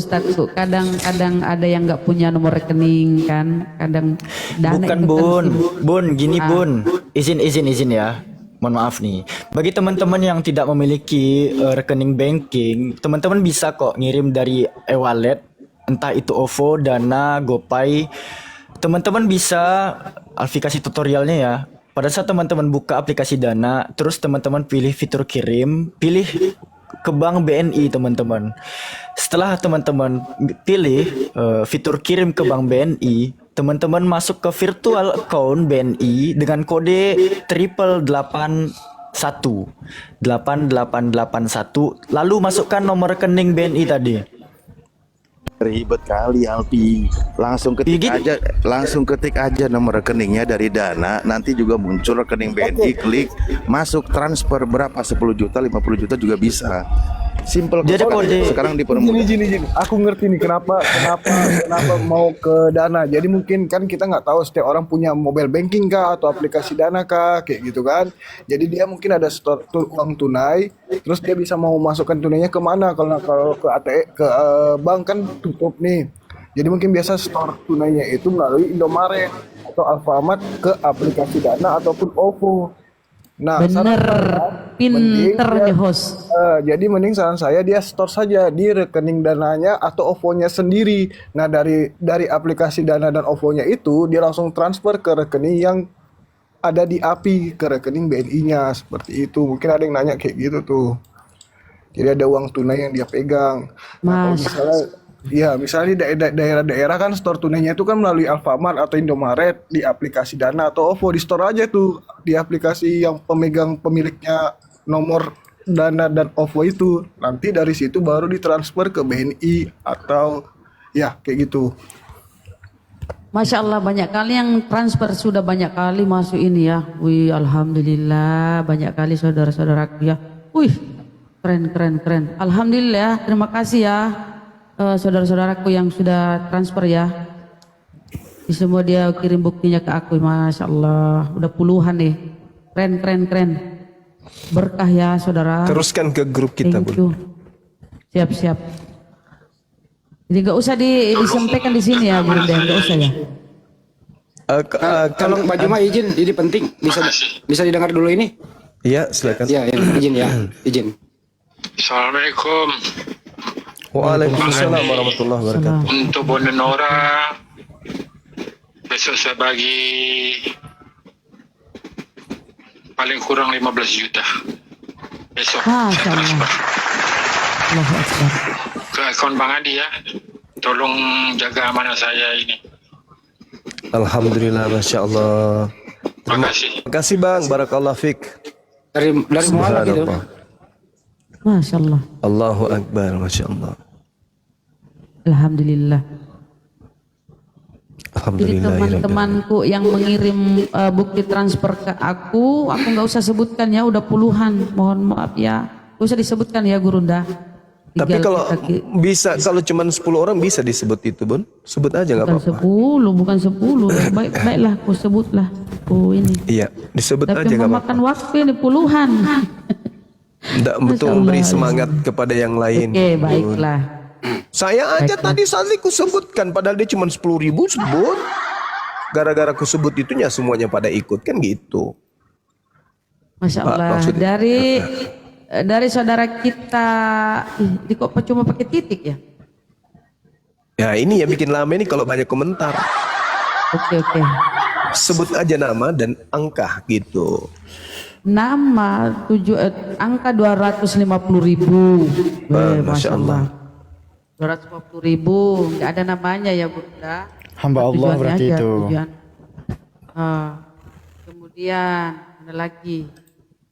kadang-kadang ada yang nggak punya nomor rekening kan, kadang Dana Bukan itu kan Bun, gini Bun. Izin ya. Mohon maaf nih. Bagi teman-teman yang tidak memiliki rekening banking, teman-teman bisa kok ngirim dari e-wallet, entah itu OVO, Dana, GoPay. Teman-teman bisa aplikasi tutorialnya ya. Pada saat teman-teman buka aplikasi Dana, terus teman-teman pilih fitur kirim, pilih ke bank BNI teman-teman. Setelah teman-teman pilih fitur kirim ke bank BNI, teman-teman masuk ke virtual account BNI dengan kode 8881 lalu masukkan nomor rekening BNI tadi. Ribet kali Alpi. Langsung ketik aja nomor rekeningnya dari Dana, nanti juga muncul rekening BNI, klik masuk transfer berapa 10 juta, 50 juta juga bisa. Simple. Jadi kode sekarang dipermudah. Gini. Aku ngerti nih kenapa mau ke Dana. Jadi mungkin kan kita nggak tahu setiap orang punya mobile banking kah atau aplikasi Dana kah, kayak gitu kan. Jadi dia mungkin ada store uang tunai, terus dia bisa mau masukkan tunainya kemana? Kalau ke ATM ke bank kan tutup nih. Jadi mungkin biasa store tunainya itu melalui Indomaret atau Alfamart ke aplikasi Dana ataupun OVO. Nah, bener, pinter nih host. Jadi mending saran saya dia store saja di rekening Dananya atau OVO-nya sendiri. Nah, dari aplikasi Dana dan OVO-nya itu dia langsung transfer ke rekening yang ada di API, ke rekening BNI-nya, seperti itu. Mungkin ada yang nanya kayak gitu tuh. Jadi ada uang tunai yang dia pegang. Nah, misalnya di daerah-daerah kan store tunainya itu kan melalui Alfamart atau Indomaret, di aplikasi Dana atau OVO di store aja tuh, di aplikasi yang pemiliknya nomor Dana dan OVO itu. Nanti dari situ baru ditransfer ke BNI atau ya kayak gitu. Masya Allah, banyak kali yang transfer, sudah banyak kali masuk ini ya. Wih, alhamdulillah banyak kali saudara-saudaraku ya. Wih, keren. Alhamdulillah, terima kasih ya. Saudara-saudaraku yang sudah transfer ya, semua dia kirim buktinya ke aku. Masya Allah, udah puluhan nih. Keren, berkah ya saudara. Teruskan ke grup kita, Bun. Siap. Jadi nggak usah disampaikan di sini ya, Bun. Nggak usah ya. Kalau Mbak Juma izin, ini penting, bisa didengar dulu ini. Iya, silakan. Iya, izin. Assalamualaikum. Waalaikumsalam warahmatullahi wabarakatuh. Untuk Bonenora, besok saya bagi paling kurang 15 juta. Besok saya transfer ke akun Bang Adi ya. Tolong jaga amanah saya ini. Alhamdulillah, Masya Allah. Terima kasih Bang, barakallah fik. Dari mualaf itu. Masya Allah. Allahu Akbar, Masya Allah. Alhamdulillah. Jadi Alhamdulillah. teman-temanku yang mengirim bukti transfer ke aku nggak usah sebutkan ya, udah puluhan. Mohon maaf ya, nggak usah disebutkan ya Gurunda. Tapi kalau bisa, kalau cuma 10 orang bisa disebut itu, Bun. Sebut aja nggak apa-apa. Bukan 10. Baiklah, aku sebutlah. Ini. Iya, disebut tapi aja nggak apa-apa. memakan waktu ini puluhan. Tidak betul memberi semangat kepada yang lain. Oke, baiklah. Saya aja tadi ku sebutkan, padahal dia cuma 10.000 sebut. Gara-gara ku sebut itunya semuanya pada ikut, kan gitu. Masya Allah. Dari saudara kita, kok cuma pakai titik ya? Ya ini yang bikin lama ini kalau banyak komentar. Oke. Sebut aja nama dan angka gitu. Nama angka 250.000. Masya Allah. 250.000, nggak ada namanya ya Bunda. Hamba Allah berarti aja, itu. Kemudian ada lagi.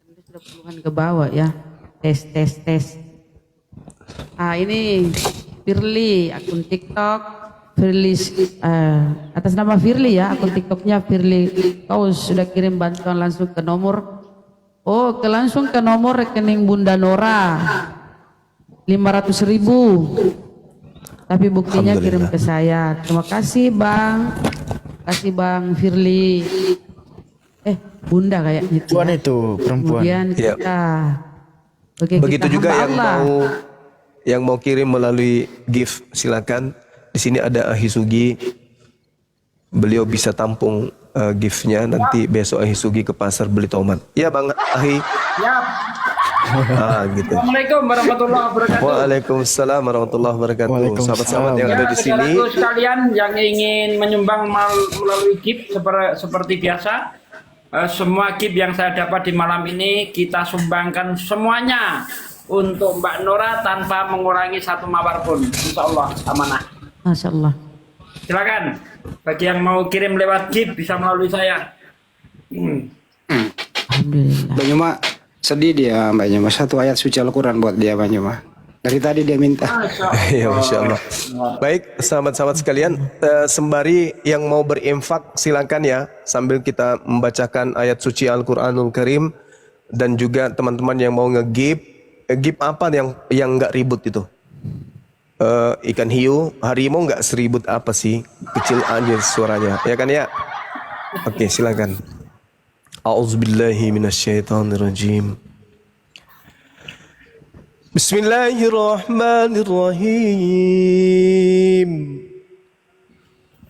Ini sudah puluhan ke bawah ya. Tes. Ini Firly, akun TikTok. Firly, atas nama Firly ya, akun TikToknya Firly. Kau sudah kirim bantuan langsung ke nomor. Langsung ke nomor rekening Bunda Nora. 500.000. Tapi buktinya kirim ke saya. Terima kasih Bang. Kasih Bang Firly. Bunda kayaknya. Perempuan itu, perempuan. Kemudian kita. Begitu juga yang mau kirim melalui gift, silakan. Di sini ada Ahi Sugi. Beliau bisa tampung giftnya. Nanti besok Ahi Sugi ke pasar beli tomat. Ya Bang Ahi. Siap. Gitu. Assalamualaikum warahmatullahi wabarakatuh. Waalaikumsalam warahmatullahi wabarakatuh. Sahabat-sahabat yang ada di sini. Saudaraku sekalian yang ingin menyumbang melalui gift seperti biasa, semua gift yang saya dapat di malam ini kita sumbangkan semuanya untuk Mbak Nora tanpa mengurangi satu mabar pun. Insya Allah amanah. Masya Allah. Silakan. Bagi yang mau kirim lewat GIF bisa melalui saya. Alhamdulillah. Mbak Nyuma sedih dia Mbak Nyuma, satu ayat suci Al-Quran buat dia Mbak Nyuma. Dari tadi dia minta. Ya, Masya Allah. Baik, sahabat-sahabat sekalian, sembari yang mau berinfak silakan ya, sambil kita membacakan ayat suci Al-Quranul Karim, dan juga teman-teman yang mau nge-give apa yang nggak ribut itu? Ikan hiu, harimau nggak seribut apa sih? Kecil aja suaranya, ya kan ya? Oke, silakan. A'udzubillahi minasyaitonirrajim. Bismillahirrahmanirrahim.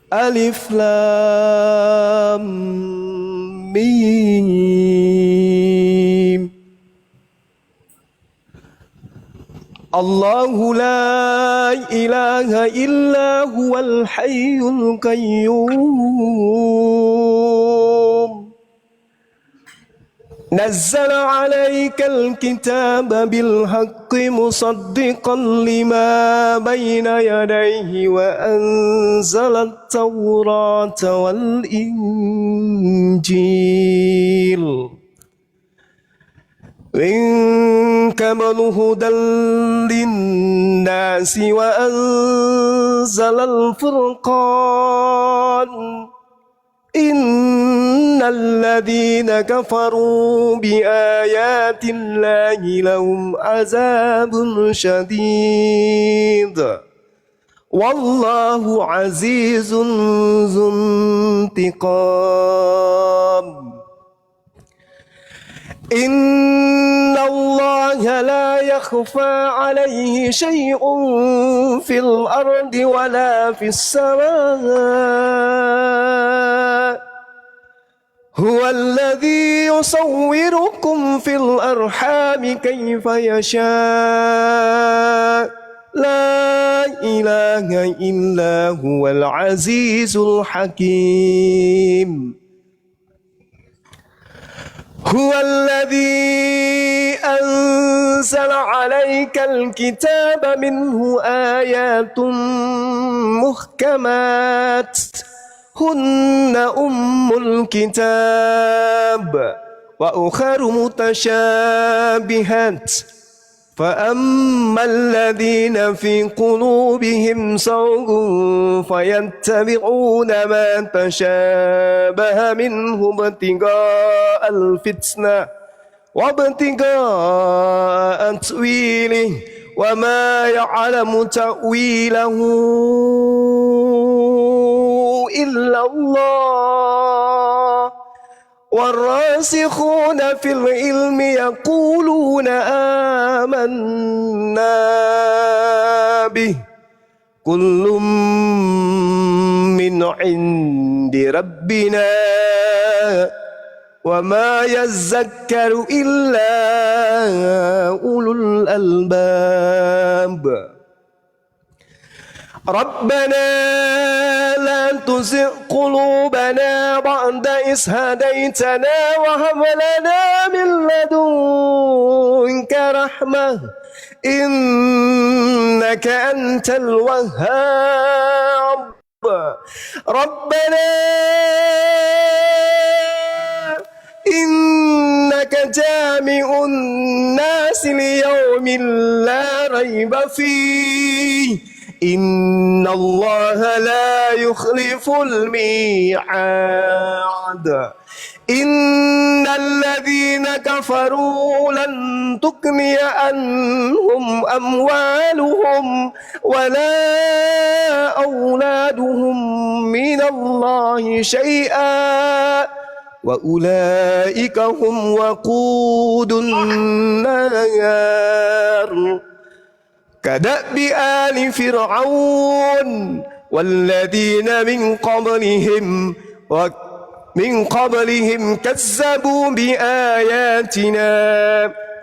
Alif Lam Mim. Allahu la ilaha illa huwal hayyul qayyum. نزل عليك الكتاب بالحق مصدقا لما بين يديه وأنزل التوراة والإنجيل من قبل هدى للناس وأنزل الفرقان إن الذين كفروا بآيات الله لهم عذاب شديد والله عزيز ذو انتقام إن الله لا يخفى عليه شيء في الأرض ولا في السماء هو الذي يصوركم في الأرحام كيف يشاء لا إله إلا هو العزيز الحكيم هو الذي أنزل عليك الكتاب منه آيات محكمات هن أم الكتاب وأخر متشابهات فأما الذين في قلوبهم زيغ فيتبعون ما تشابه منه ابتغاء الفتنة وابتغاء تأويله وما يعلم تأويله إلا الله والراسخون في العلم يقولون آمنا به كل من عند ربنا وما يذكر إلا أولو الألباب ربنا لا تزغ قلوبنا بعد إذ هديتنا وهب لنا من لدنك رحمة إنك أنت الوهاب ربنا إنك جامع الناس ليوم لا ريب فيه إن الله لا يخلف الميعاد إن الذين كفروا لن تغني عنهم أموالهم ولا أولادهم من الله شيئا وأولئك هم وقود النار كدأب آل فرعون والذين من قبلهم كذبوا بآياتنا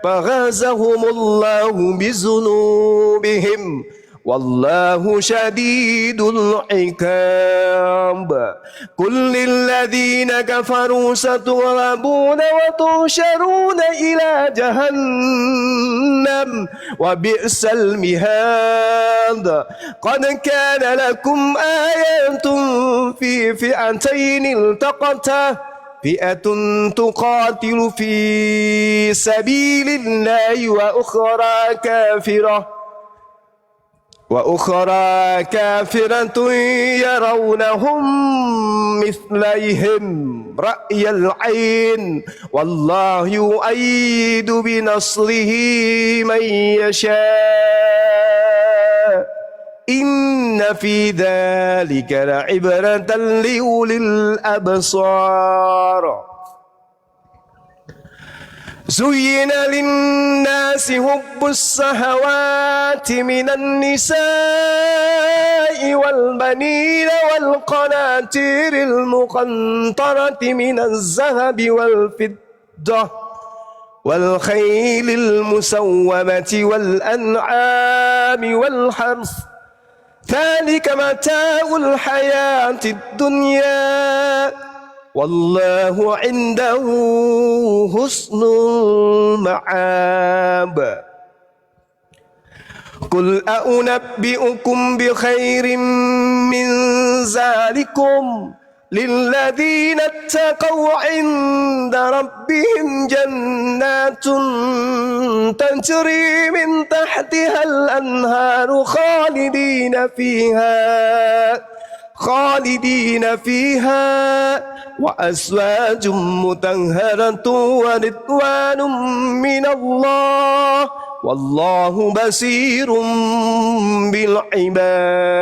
فغازهم الله بذنوبهم والله شديد العقاب قل للذين كفروا ستغلبون وتحشرون إلى جهنم وبئس المهاد قد كان لكم آيات في فئتين التقتا فئة تقاتل في سبيل الله وأخرى كافرة يرونهم مثليهم رأي العين والله يؤيد بنصره من يشاء إن في ذلك لعبرة لأولي الأبصار زين للناس حب الشهوات من النساء والبنين والقناطير المقنطرة من الذهب والفضة والخيل المسومة والأنعام والحرث ذلك متاع الحياة الدنيا والله عنده حسن المعاب قل أنبئكم بخير من ذلكم للذين اتقوا عند ربهم جنات تجري من تحتها الأنهار خالدين فيها وأزواج مطهرة ورضوان من الله والله بصير بالعباد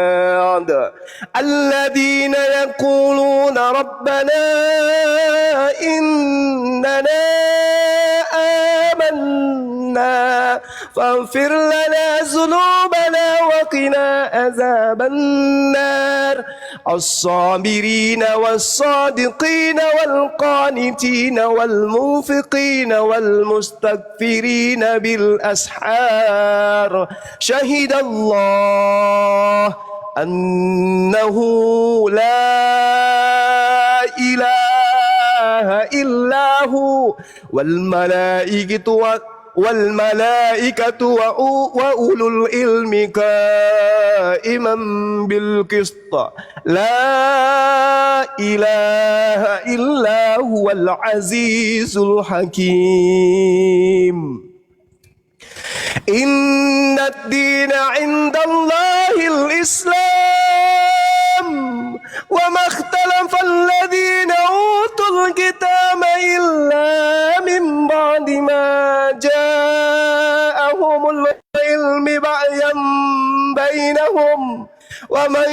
الذين يقولون ربنا إننا آمنا فاغفر لنا ذنوبنا وقنا عذاب النار الصابرين والصادقين والقانتين والمنفقين والمستغفرين بالأسحار شهد الله أنه لا إله إلا هو والملائكة وأولو العلم قائما بالقسط لا إله إلا هو العزيز الحكيم إن الدين عند الله الإسلام وما اختلف الذين أوتوا الكتاب إلا من بعد ما جاءهم العلم بغيا بينهم ومن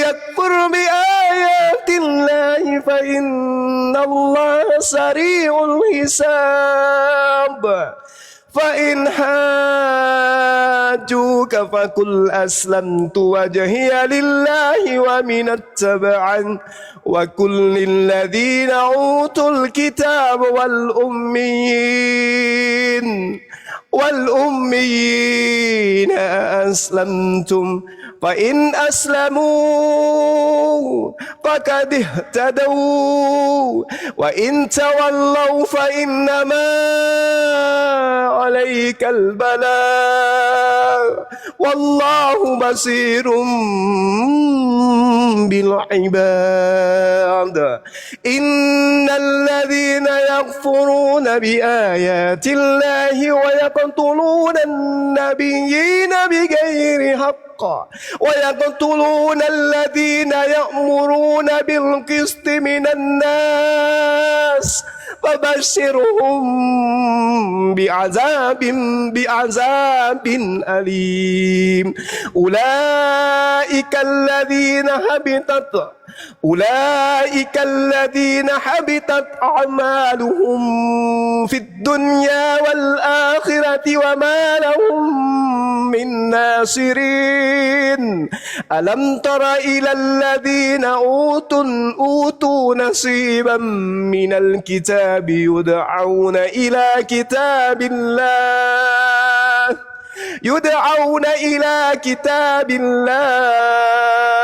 يكفر بآيات الله فإن الله سريع الحساب فإن حاجوك فقل أسلمت وجهي لله ومن اتبعني وقل للذين أوتوا الكتاب والأميين أسلمتم فإن أسلموا فقد اهتدوا وإن تولوا فإنما عليك البلاغ والله بصير بالعباد إن الذين يكفرون بآيات الله ويقتلون النبيين بغير حق ويقتلون الذين يأمرون بالقسط من الناس فبشرهم بعذاب أليم أولئك الذين حبطت أعمالهم في الدنيا والآخرة وما لهم من ناصرين ألم تر إلى الذين أوتوا نصيبا من الكتاب يدعون إلى كتاب الله يدعون إلى كتاب الله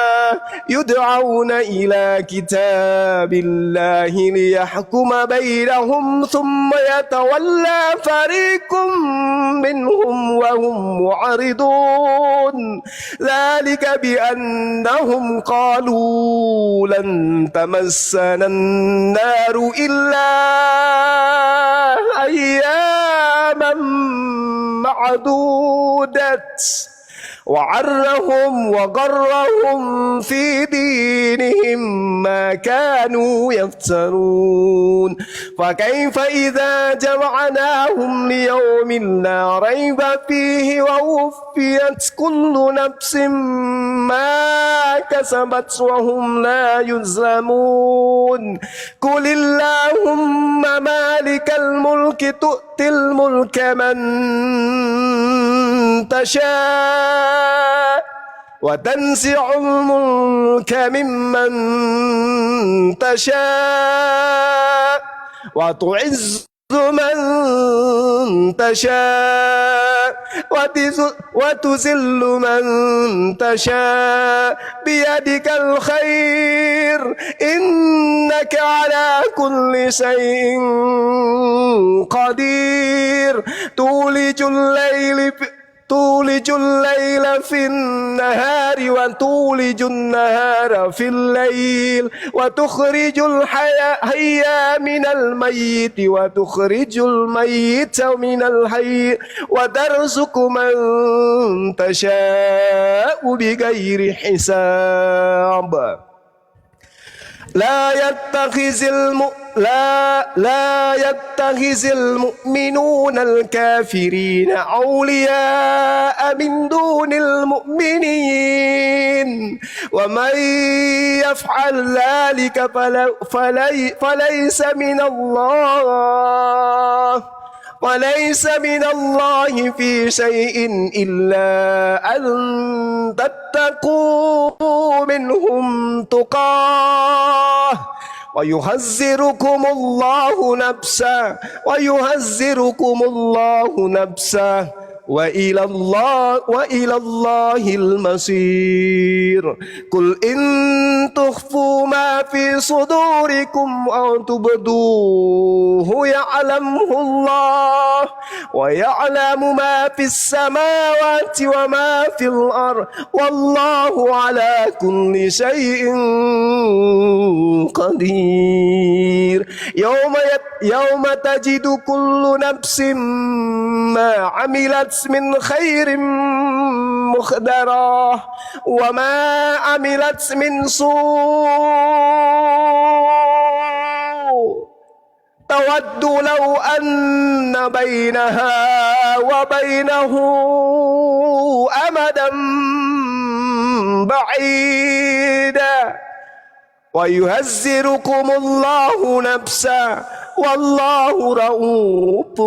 يدعون إلى كتاب الله ليحكم بينهم ثم يتولى فريق منهم وهم معرضون ذلك بأنهم قالوا لن تمسنا النار إلا أياما معدودة وغرهم في دينهم ما كانوا يفترون فكيف إذا جمعناهم ليوم لا ريب فيه ووفيت كل نفس ما كسبت وهم لا يظلمون قل اللهم مالك الملك تؤتي الملك من تشاء وتنزع الملك ممن تشاء وتعز من تشاء وتذل من تشاء بيدك الخير إنك على كل شيء قدير تولج الليل في النهار وتولج النهار في الليل وتخرج الحي من الميت وتخرج الميت من الحي وترزق من تشاء بغير حساب لا يتخذ المؤمنون الكافرين أولياء من دون المؤمنين ومن يفعل ذلك وليس من الله في شيء إلا أن تتقوا منهم تقاه ويحذركم الله نفسه وإلى الله المصير قل إن تخفوا ما في صدوركم أو تبدوه يعلمه الله ويعلم ما في السماوات وما في الأرض والله على كل شيء قدير يوم تجد كل نفس ما عملت من خير محضرا وما عملت من سوء تود لو أن بينها وبينه أمدا بعيدا ويهزركم الله نفسه والله رؤوف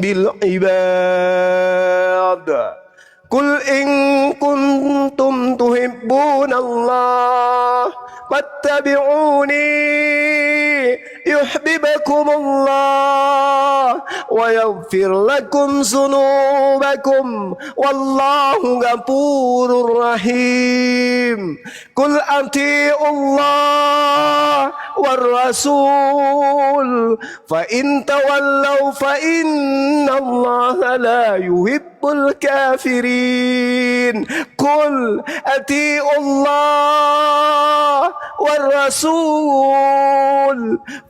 بالعباد قل إن كنتم تحبون الله فاتبعوني يحببكم الله ويغفر لكم ذنوبكم والله غفور رحيم قل أطيعوا الله والرسول فإن تولوا فإن الله لا يحب الكافرين قل أطيعوا الله والرسول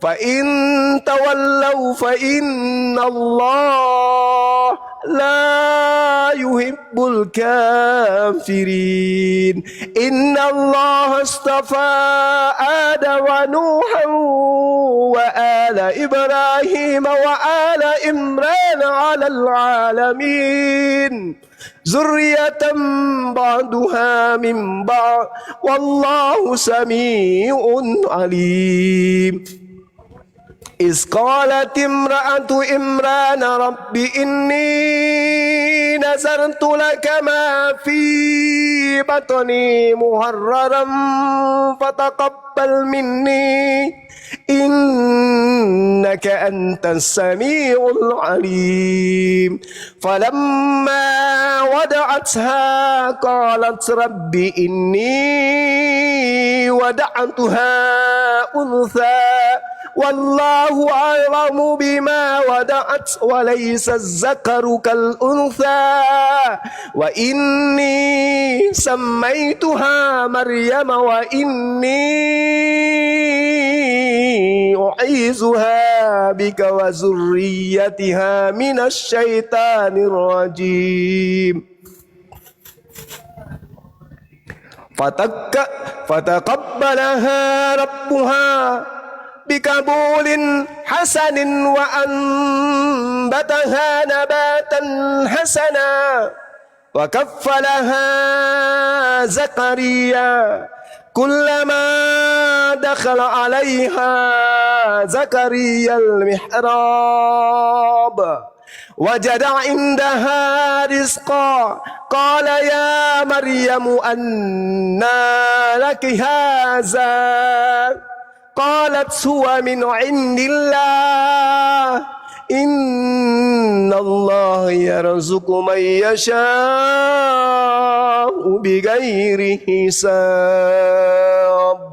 فإن تولوا فإن الله لا يحب الكافرين إن الله اصطفى آدم ونوحا وآل إبراهيم وآل عمران على العالمين ذرية بعضها من بعض والله سميع عليم إذ قالت امرأة عمران رب إني نذرت لك ما في بطني محررا فتقبل مني إنك أنت السميع العليم فلما وضعتها قالت رب إني وضعتها أنثى والله أعلم بما وضعت وليس الذكر كالأنثى وإني سميتها مريم وإني أعيذها بك وذريتها من الشيطان الرجيم فتقبلها ربها بقبول حسن وأنبتها نباتا حسنا وكفلها زكريا كلما دخل عليها زكريا المحراب وجد عندها رزقا قال يا مريم أنى لك هذا قالت هو من عند الله إن الله يرزق من يشاء بغير حساب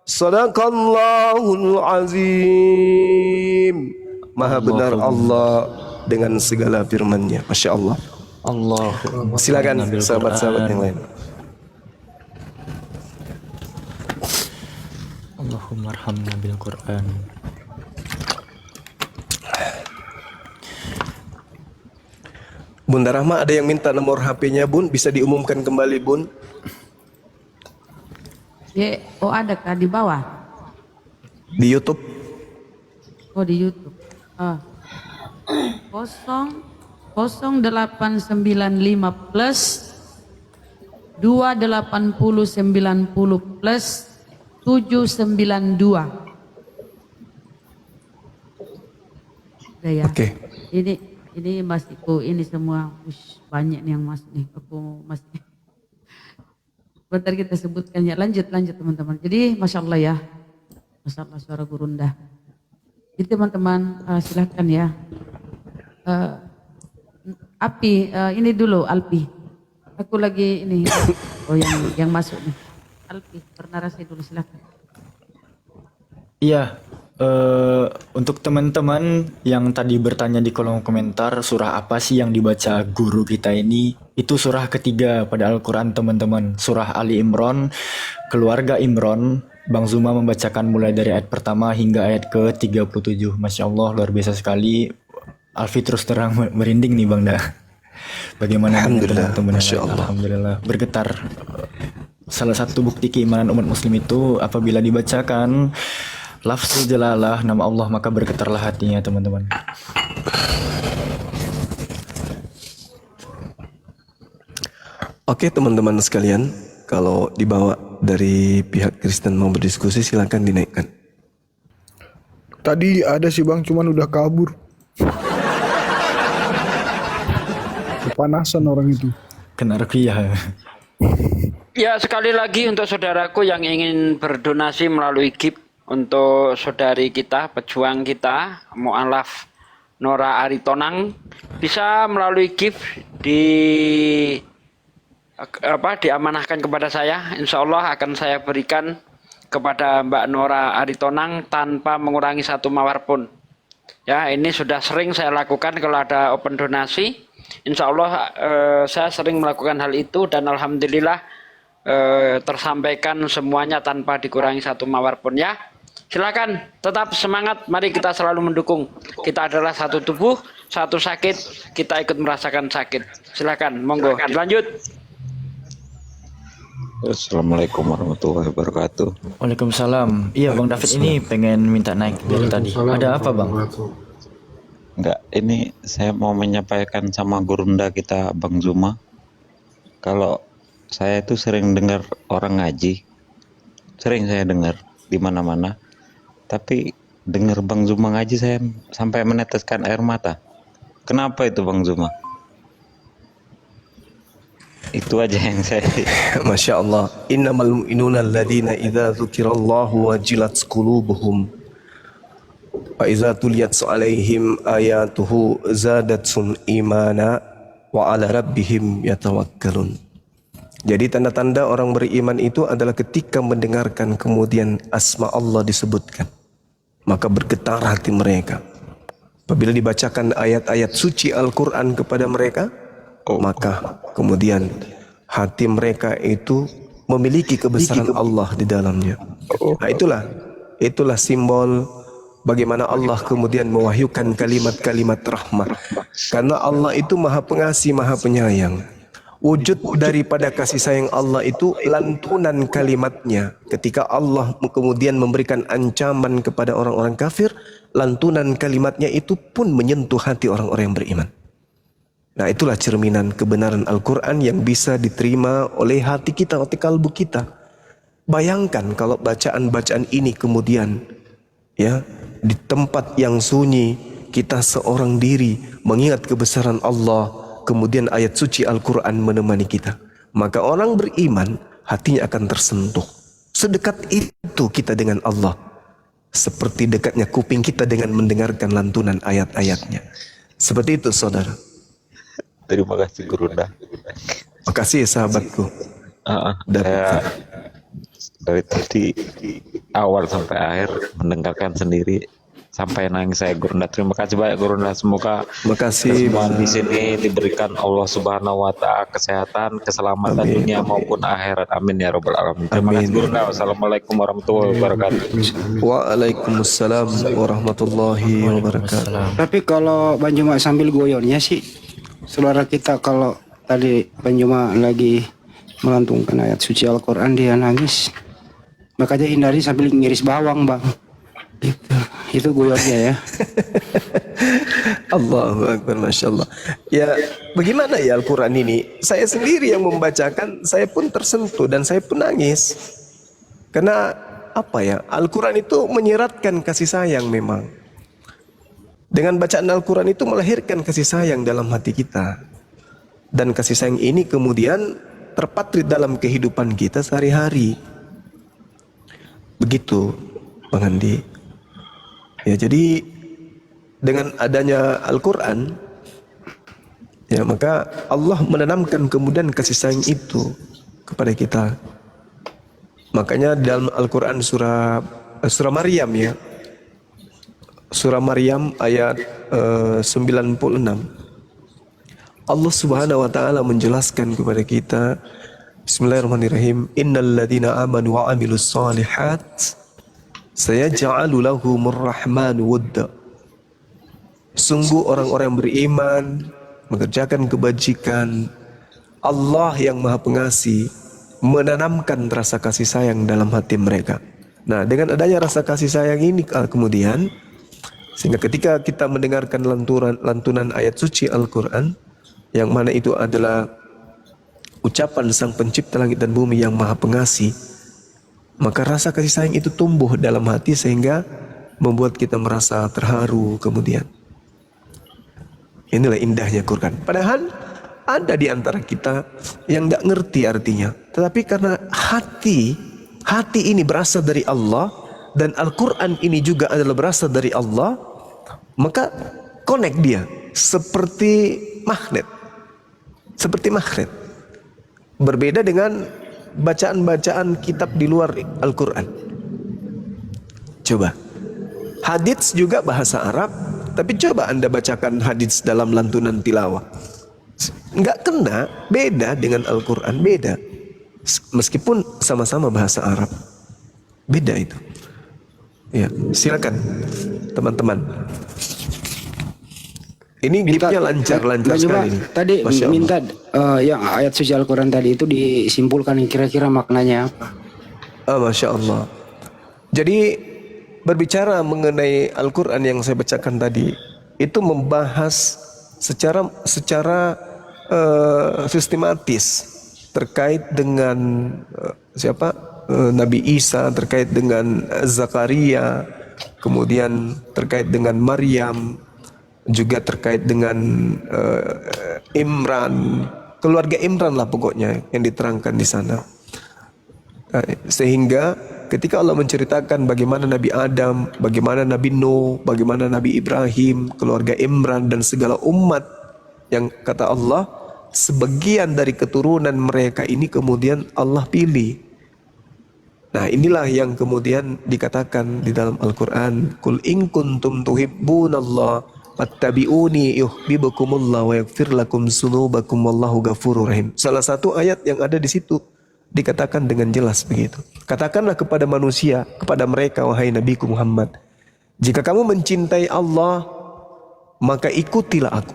صدق الله العظيم. Maha benar Allah dengan segala firman-Nya. Masya Allah. Silakan sahabat-sahabat yang lain. Allahumma arhamna bil Quran. Bunda Rahma, ada yang minta nomor HP-nya Bun, bisa diumumkan kembali Bun? Oh ada kah di bawah? Di YouTube. Oh di YouTube. 0895 plus 28090 plus 792. Udah ya. Oke. Ini masihku ini semua banyak nih yang masuk nih. Aku masih. Bentar kita sebutkan ya. Lanjut teman-teman. Jadi masya Allah ya. Masya Allah suara Gurunda. Jadi teman-teman silakan ya. Api ini dulu Alpi. Aku lagi ini. Oh yang masuk nih. Alpi bernarasi dulu silakan. Iya, untuk teman-teman yang tadi bertanya di kolom komentar surah apa sih yang dibaca guru kita ini, itu surah ketiga pada Al-Quran teman-teman, surah Ali Imran, keluarga Imran. Bang Zuma membacakan mulai dari ayat pertama hingga ayat ke-37. Masya Allah luar biasa sekali. Alfi terus terang merinding nih Bang Da. Bagaimana teman-teman? Masya Allah. Alhamdulillah bergetar. Salah satu bukti keimanan umat muslim itu apabila dibacakan lafzul jalalah nama Allah maka bergetarlah hatinya teman-teman. Oke teman-teman sekalian, kalau dibawa dari pihak Kristen mau berdiskusi silakan dinaikkan. Tadi ada sih Bang, cuman udah kabur. Kepanasan orang itu. Kena ruqyah. Ya sekali lagi untuk saudaraku yang ingin berdonasi melalui GIF untuk saudari kita, pejuang kita, Mu'alaf Nora Aritonang, bisa melalui GIF diamanahkan kepada saya. Insya Allah akan saya berikan kepada Mbak Nora Aritonang tanpa mengurangi satu mawar pun. Ya, ini sudah sering saya lakukan kalau ada open donasi. Insya Allah saya sering melakukan hal itu dan alhamdulillah tersampaikan semuanya tanpa dikurangi satu mawar pun ya. Silakan tetap semangat, mari kita selalu mendukung. Kita adalah satu tubuh, satu sakit, kita ikut merasakan sakit. Silakan, monggo lanjut. Assalamualaikum warahmatullahi wabarakatuh. Waalaikumsalam. Iya Bang David ini pengen minta naik dari tadi. Ada apa Bang? Enggak, ini saya mau menyampaikan sama gurunda kita Bang Zuma. Kalau saya itu sering dengar orang ngaji, sering saya dengar di mana-mana. Tapi dengar Bang Zuma ngaji saya sampai meneteskan air mata. Kenapa itu Bang Zuma? Itu aja yang saya. Masya Allah. Innamal mu'minuna alladzina idza dzukirallahu wajilat qulubuhum wa idza tuliyat alaihim ayatuhu zadatsum imana wa 'ala rabbihim yatawakkalun. Jadi tanda-tanda orang beriman itu adalah ketika mendengarkan kemudian asma Allah disebutkan, maka bergetar hati mereka. Apabila dibacakan ayat-ayat suci Al-Quran kepada mereka, maka kemudian hati mereka itu memiliki kebesaran Allah di dalamnya. Nah, itulah simbol bagaimana Allah kemudian mewahyukan kalimat-kalimat rahmat. Karena Allah itu Maha Pengasih, Maha Penyayang. Wujud daripada kasih sayang Allah itu lantunan kalimatnya. Ketika Allah kemudian memberikan ancaman kepada orang-orang kafir, lantunan kalimatnya itu pun menyentuh hati orang-orang yang beriman. Nah, itulah cerminan kebenaran Al-Quran yang bisa diterima oleh hati kita, oleh kalbu kita. Bayangkan kalau bacaan-bacaan ini kemudian ya di tempat yang sunyi, kita seorang diri mengingat kebesaran Allah, kemudian ayat suci Al-Quran menemani kita, maka orang beriman hatinya akan tersentuh. Sedekat itu kita dengan Allah, seperti dekatnya kuping kita dengan mendengarkan lantunan ayat-ayatnya. Seperti itu, saudara. Terima kasih Gurunda. Makasih ya sahabatku. Saya dari tadi awal sampai akhir mendengarkan sendiri sampai nangis saya Gurunda. Terima kasih banyak Gurunda. Semoga semua di sini diberikan Allah Subhanahu wa taala kesehatan, keselamatan dunia maupun akhirat. Amin ya rabbal alamin. Terima kasih Gurunda. Wassalamualaikum warahmatullahi wabarakatuh. Waalaikumsalam warahmatullahi wabarakatuh. Tapi kalau Bang Juma sambil goyornya sih, saudara kita kalau tadi Bang Juma lagi melantungkan ayat suci Al-Quran dia nangis, makanya hindari sambil ngiris bawang, Bang. Itu goyornya ya. Allahu Akbar, Masya Allah. Ya, bagaimana ya Al-Quran ini? Saya sendiri yang membacakan, saya pun tersentuh dan saya pun nangis. Karena apa ya, Al-Quran itu menyiratkan kasih sayang memang. Dengan bacaan Al-Quran itu melahirkan kasih sayang dalam hati kita. Dan kasih sayang ini kemudian terpatri dalam kehidupan kita sehari-hari. Begitu, Bang Andi. Ya, jadi dengan adanya Al-Quran, ya maka Allah menanamkan kemudian kasih sayang itu kepada kita. Makanya dalam Al-Quran surah Maryam ya, surah Maryam ayat 96, Allah Subhanahu wa taala menjelaskan kepada kita, Bismillahirrahmanirrahim, innal ladzina amanu wa amilus shalihat sayaj'alu lahumur rahmanu wudda. Sungguh orang-orang yang beriman mengerjakan kebajikan, Allah yang Maha Pengasih menanamkan rasa kasih sayang dalam hati mereka. Nah, dengan adanya rasa kasih sayang ini kemudian sehingga ketika kita mendengarkan lantunan ayat suci Al-Quran yang mana itu adalah ucapan Sang Pencipta langit dan bumi yang Maha Pengasih, maka rasa kasih sayang itu tumbuh dalam hati sehingga membuat kita merasa terharu kemudian. Inilah indahnya Quran. Padahal ada di antara kita yang tidak ngerti artinya. Tetapi karena hati ini berasal dari Allah dan Al-Quran ini juga adalah berasal dari Allah, maka connect dia seperti magnet. Seperti magnet. Berbeda dengan bacaan-bacaan kitab di luar Al-Quran. Coba. Hadits juga bahasa Arab, tapi coba Anda bacakan hadits dalam lantunan tilawah. Enggak kena, beda dengan Al-Quran, beda. Meskipun sama-sama bahasa Arab. Beda itu. Ya, silakan teman-teman. Ini gipnya lancar sekali. Tadi minta yang ayat suci Al-Quran tadi itu disimpulkan kira-kira maknanya apa? Masya Allah. Jadi berbicara mengenai Al-Quran yang saya bacakan tadi, itu membahas secara sistematis terkait dengan Nabi Isa, terkait dengan Zakaria, kemudian terkait dengan Maryam, juga terkait dengan Imran, keluarga Imran lah pokoknya yang diterangkan di sana. Sehingga ketika Allah menceritakan bagaimana Nabi Adam, bagaimana Nabi Nuh, bagaimana Nabi Ibrahim, keluarga Imran dan segala umat yang kata Allah sebagian dari keturunan mereka ini kemudian Allah pilih. Nah, inilah yang kemudian dikatakan di dalam Al-Quran, Qul in kuntum tuhibbunallah fattabi'uni yuhibbukumullah wa yaghfir lakum dzunubakum wallahu ghafurur rahim. Salah satu ayat yang ada di situ dikatakan dengan jelas begitu. Katakanlah kepada manusia, kepada mereka, wahai Nabiku Muhammad, jika kamu mencintai Allah, maka ikutilah aku.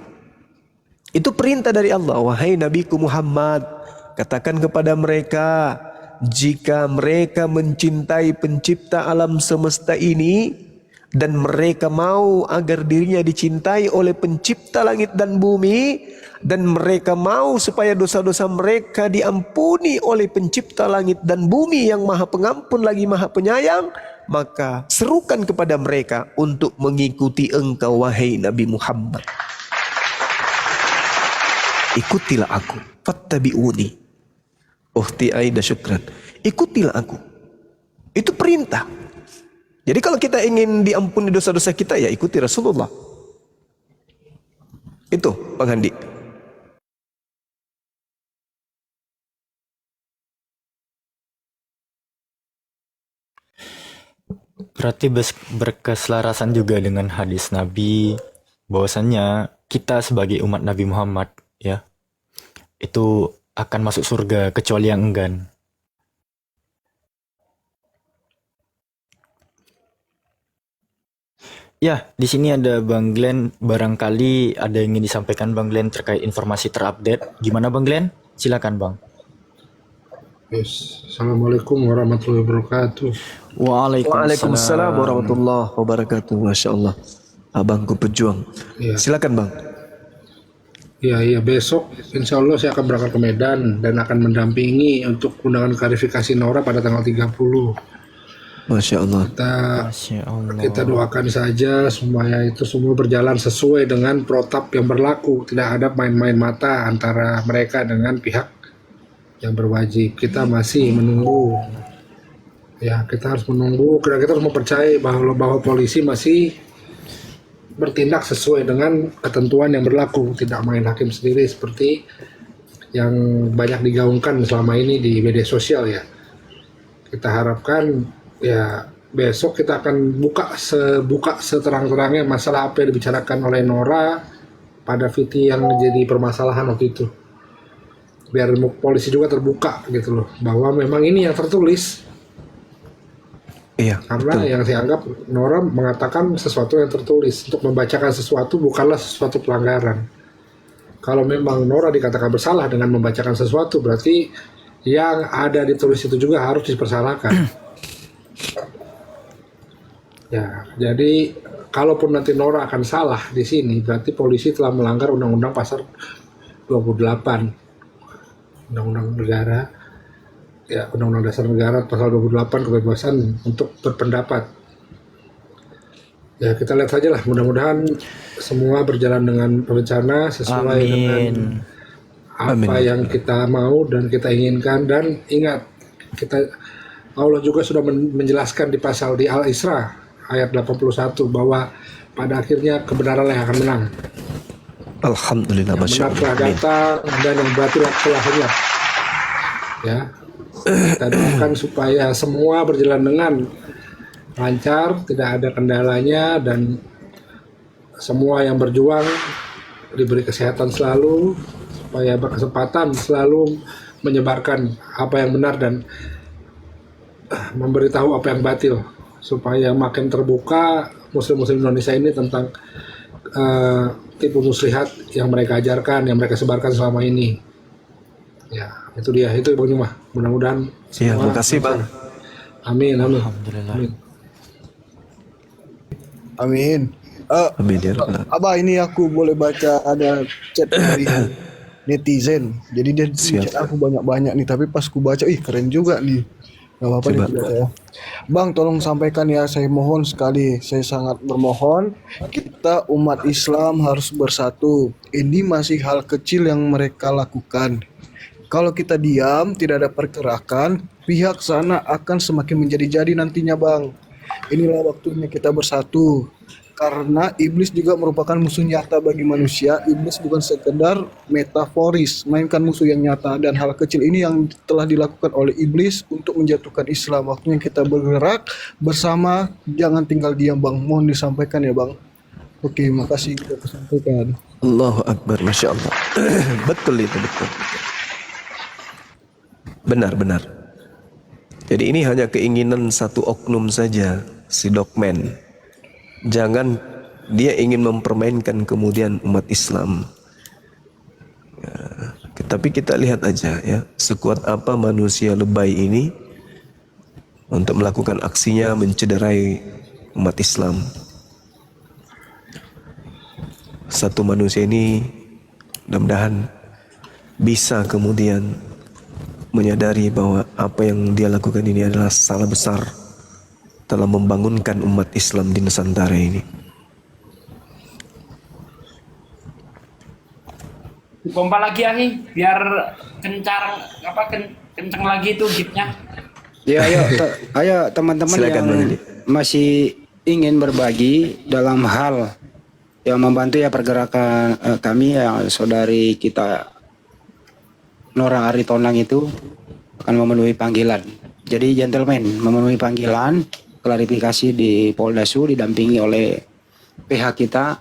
Itu perintah dari Allah. Wahai Nabiku Muhammad, katakan kepada mereka, jika mereka mencintai pencipta alam semesta ini dan mereka mau agar dirinya dicintai oleh pencipta langit dan bumi, dan mereka mau supaya dosa-dosa mereka diampuni oleh pencipta langit dan bumi yang maha pengampun lagi maha penyayang, maka serukan kepada mereka untuk mengikuti engkau wahai Nabi Muhammad. Ikutilah aku, fattabi'uni. Ukhti Aida, syukran. Ikutilah aku. Itu perintah. Jadi kalau kita ingin diampuni dosa-dosa kita, ya ikuti Rasulullah. Itu Bang Handi. Berarti berkeselarasan juga dengan hadis Nabi bahwasannya kita sebagai umat Nabi Muhammad ya itu akan masuk surga kecuali yang enggan. Ya, di sini ada Bang Glenn. Barangkali ada yang ingin disampaikan Bang Glenn terkait informasi terupdate. Gimana Bang Glenn? Silakan Bang. Yes. Assalamualaikum warahmatullahi wabarakatuh. Waalaikumsalam warahmatullahi wabarakatuh. Masya Allah. Abangku pejuang. Ya. Silakan Bang. Iya, besok insya Allah saya akan berangkat ke Medan dan akan mendampingi untuk undangan klarifikasi Nora pada tanggal 30. Masya Allah. Kita doakan saja supaya itu semua berjalan sesuai dengan protap yang berlaku. Tidak ada main-main mata antara mereka dengan pihak yang berwajib. Kita masih menunggu. Ya, kita harus menunggu. Kita harus mempercayai bahwa polisi masih bertindak sesuai dengan ketentuan yang berlaku, tidak main hakim sendiri seperti yang banyak digaungkan selama ini di media sosial ya. Kita harapkan ya besok kita akan buka seterang-terangnya masalah apa yang dibicarakan oleh Nora pada Viti yang menjadi permasalahan waktu itu. Biar polisi juga terbuka gitu loh, bahwa memang ini yang tertulis. Iya, karena betul. yang saya anggap Nora mengatakan sesuatu yang tertulis. Untuk membacakan sesuatu bukanlah sesuatu pelanggaran. Kalau memang Nora dikatakan bersalah dengan membacakan sesuatu, berarti yang ada ditulis itu juga harus dipersalahkan. Ya, jadi kalaupun nanti Nora akan salah di sini, berarti polisi telah melanggar Undang-Undang Pasal 28 Undang-Undang Negara. Ya, Undang-Undang Dasar Negara pasal 28 kebebasan untuk berpendapat. Ya, kita lihat saja lah, mudah-mudahan semua berjalan dengan rencana sesuai dengan apa yang kita mau dan kita inginkan. Dan ingat, Allah juga sudah menjelaskan di pasal di Al-Isra ayat 81 bahwa pada akhirnya kebenaran yang akan menang. Alhamdulillah, Masya Allah. Datang dan yang batil telah lenyap. Ya. Kita doakan supaya semua berjalan dengan lancar, tidak ada kendalanya, dan semua yang berjuang diberi kesehatan selalu, supaya berkesempatan selalu menyebarkan apa yang benar dan memberitahu apa yang batil, supaya makin terbuka muslim-muslim Indonesia ini tentang tipu muslihat yang mereka ajarkan, yang mereka sebarkan selama ini. Ya, itu dia, itu Bang Juma. Mudah-mudahan ya, terima kasih Bang. Amin, amin. Alhamdulillah. Amin. Amin ya Rabbal. Abah, ini aku boleh baca ada chat dari netizen. Jadi dia chat aku banyak-banyak nih, tapi pas ku baca, keren juga nih. Gak apa-apa nih ya. Bang, tolong sampaikan ya, saya mohon sekali, saya sangat bermohon, kita umat Islam harus bersatu. Ini masih hal kecil yang mereka lakukan. Kalau kita diam, tidak ada pergerakan, pihak sana akan semakin menjadi-jadi nantinya Bang. Inilah waktunya kita bersatu. Karena iblis juga merupakan musuh nyata bagi manusia. Iblis bukan sekedar metaforis, melainkan musuh yang nyata. Dan hal kecil ini yang telah dilakukan oleh iblis untuk menjatuhkan Islam. Waktunya kita bergerak bersama, jangan tinggal diam Bang. Mohon disampaikan ya Bang. Oke, makasih kita sampaikan. Allahu Akbar, Masya Allah. Betul itu, betul. Benar. Jadi ini hanya keinginan satu oknum saja, si Dokmen. Jangan dia ingin mempermainkan kemudian umat Islam. Ya, tapi kita lihat aja ya, sekuat apa manusia lebay ini untuk melakukan aksinya mencederai umat Islam. Satu manusia ini mudah-mudahan bisa kemudian menyadari bahwa apa yang dia lakukan ini adalah salah besar dalam membangunkan umat Islam di Nusantara ini. Dipompa lagi Ahi, biar kencang lagi tuh gipnya. Ya, ayo teman-teman yang masih ingin berbagi dalam hal yang membantu ya pergerakan kami yang saudari kita Nora Aritonang itu akan memenuhi panggilan. Jadi gentleman memenuhi panggilan, klarifikasi di Polda Su didampingi oleh pihak kita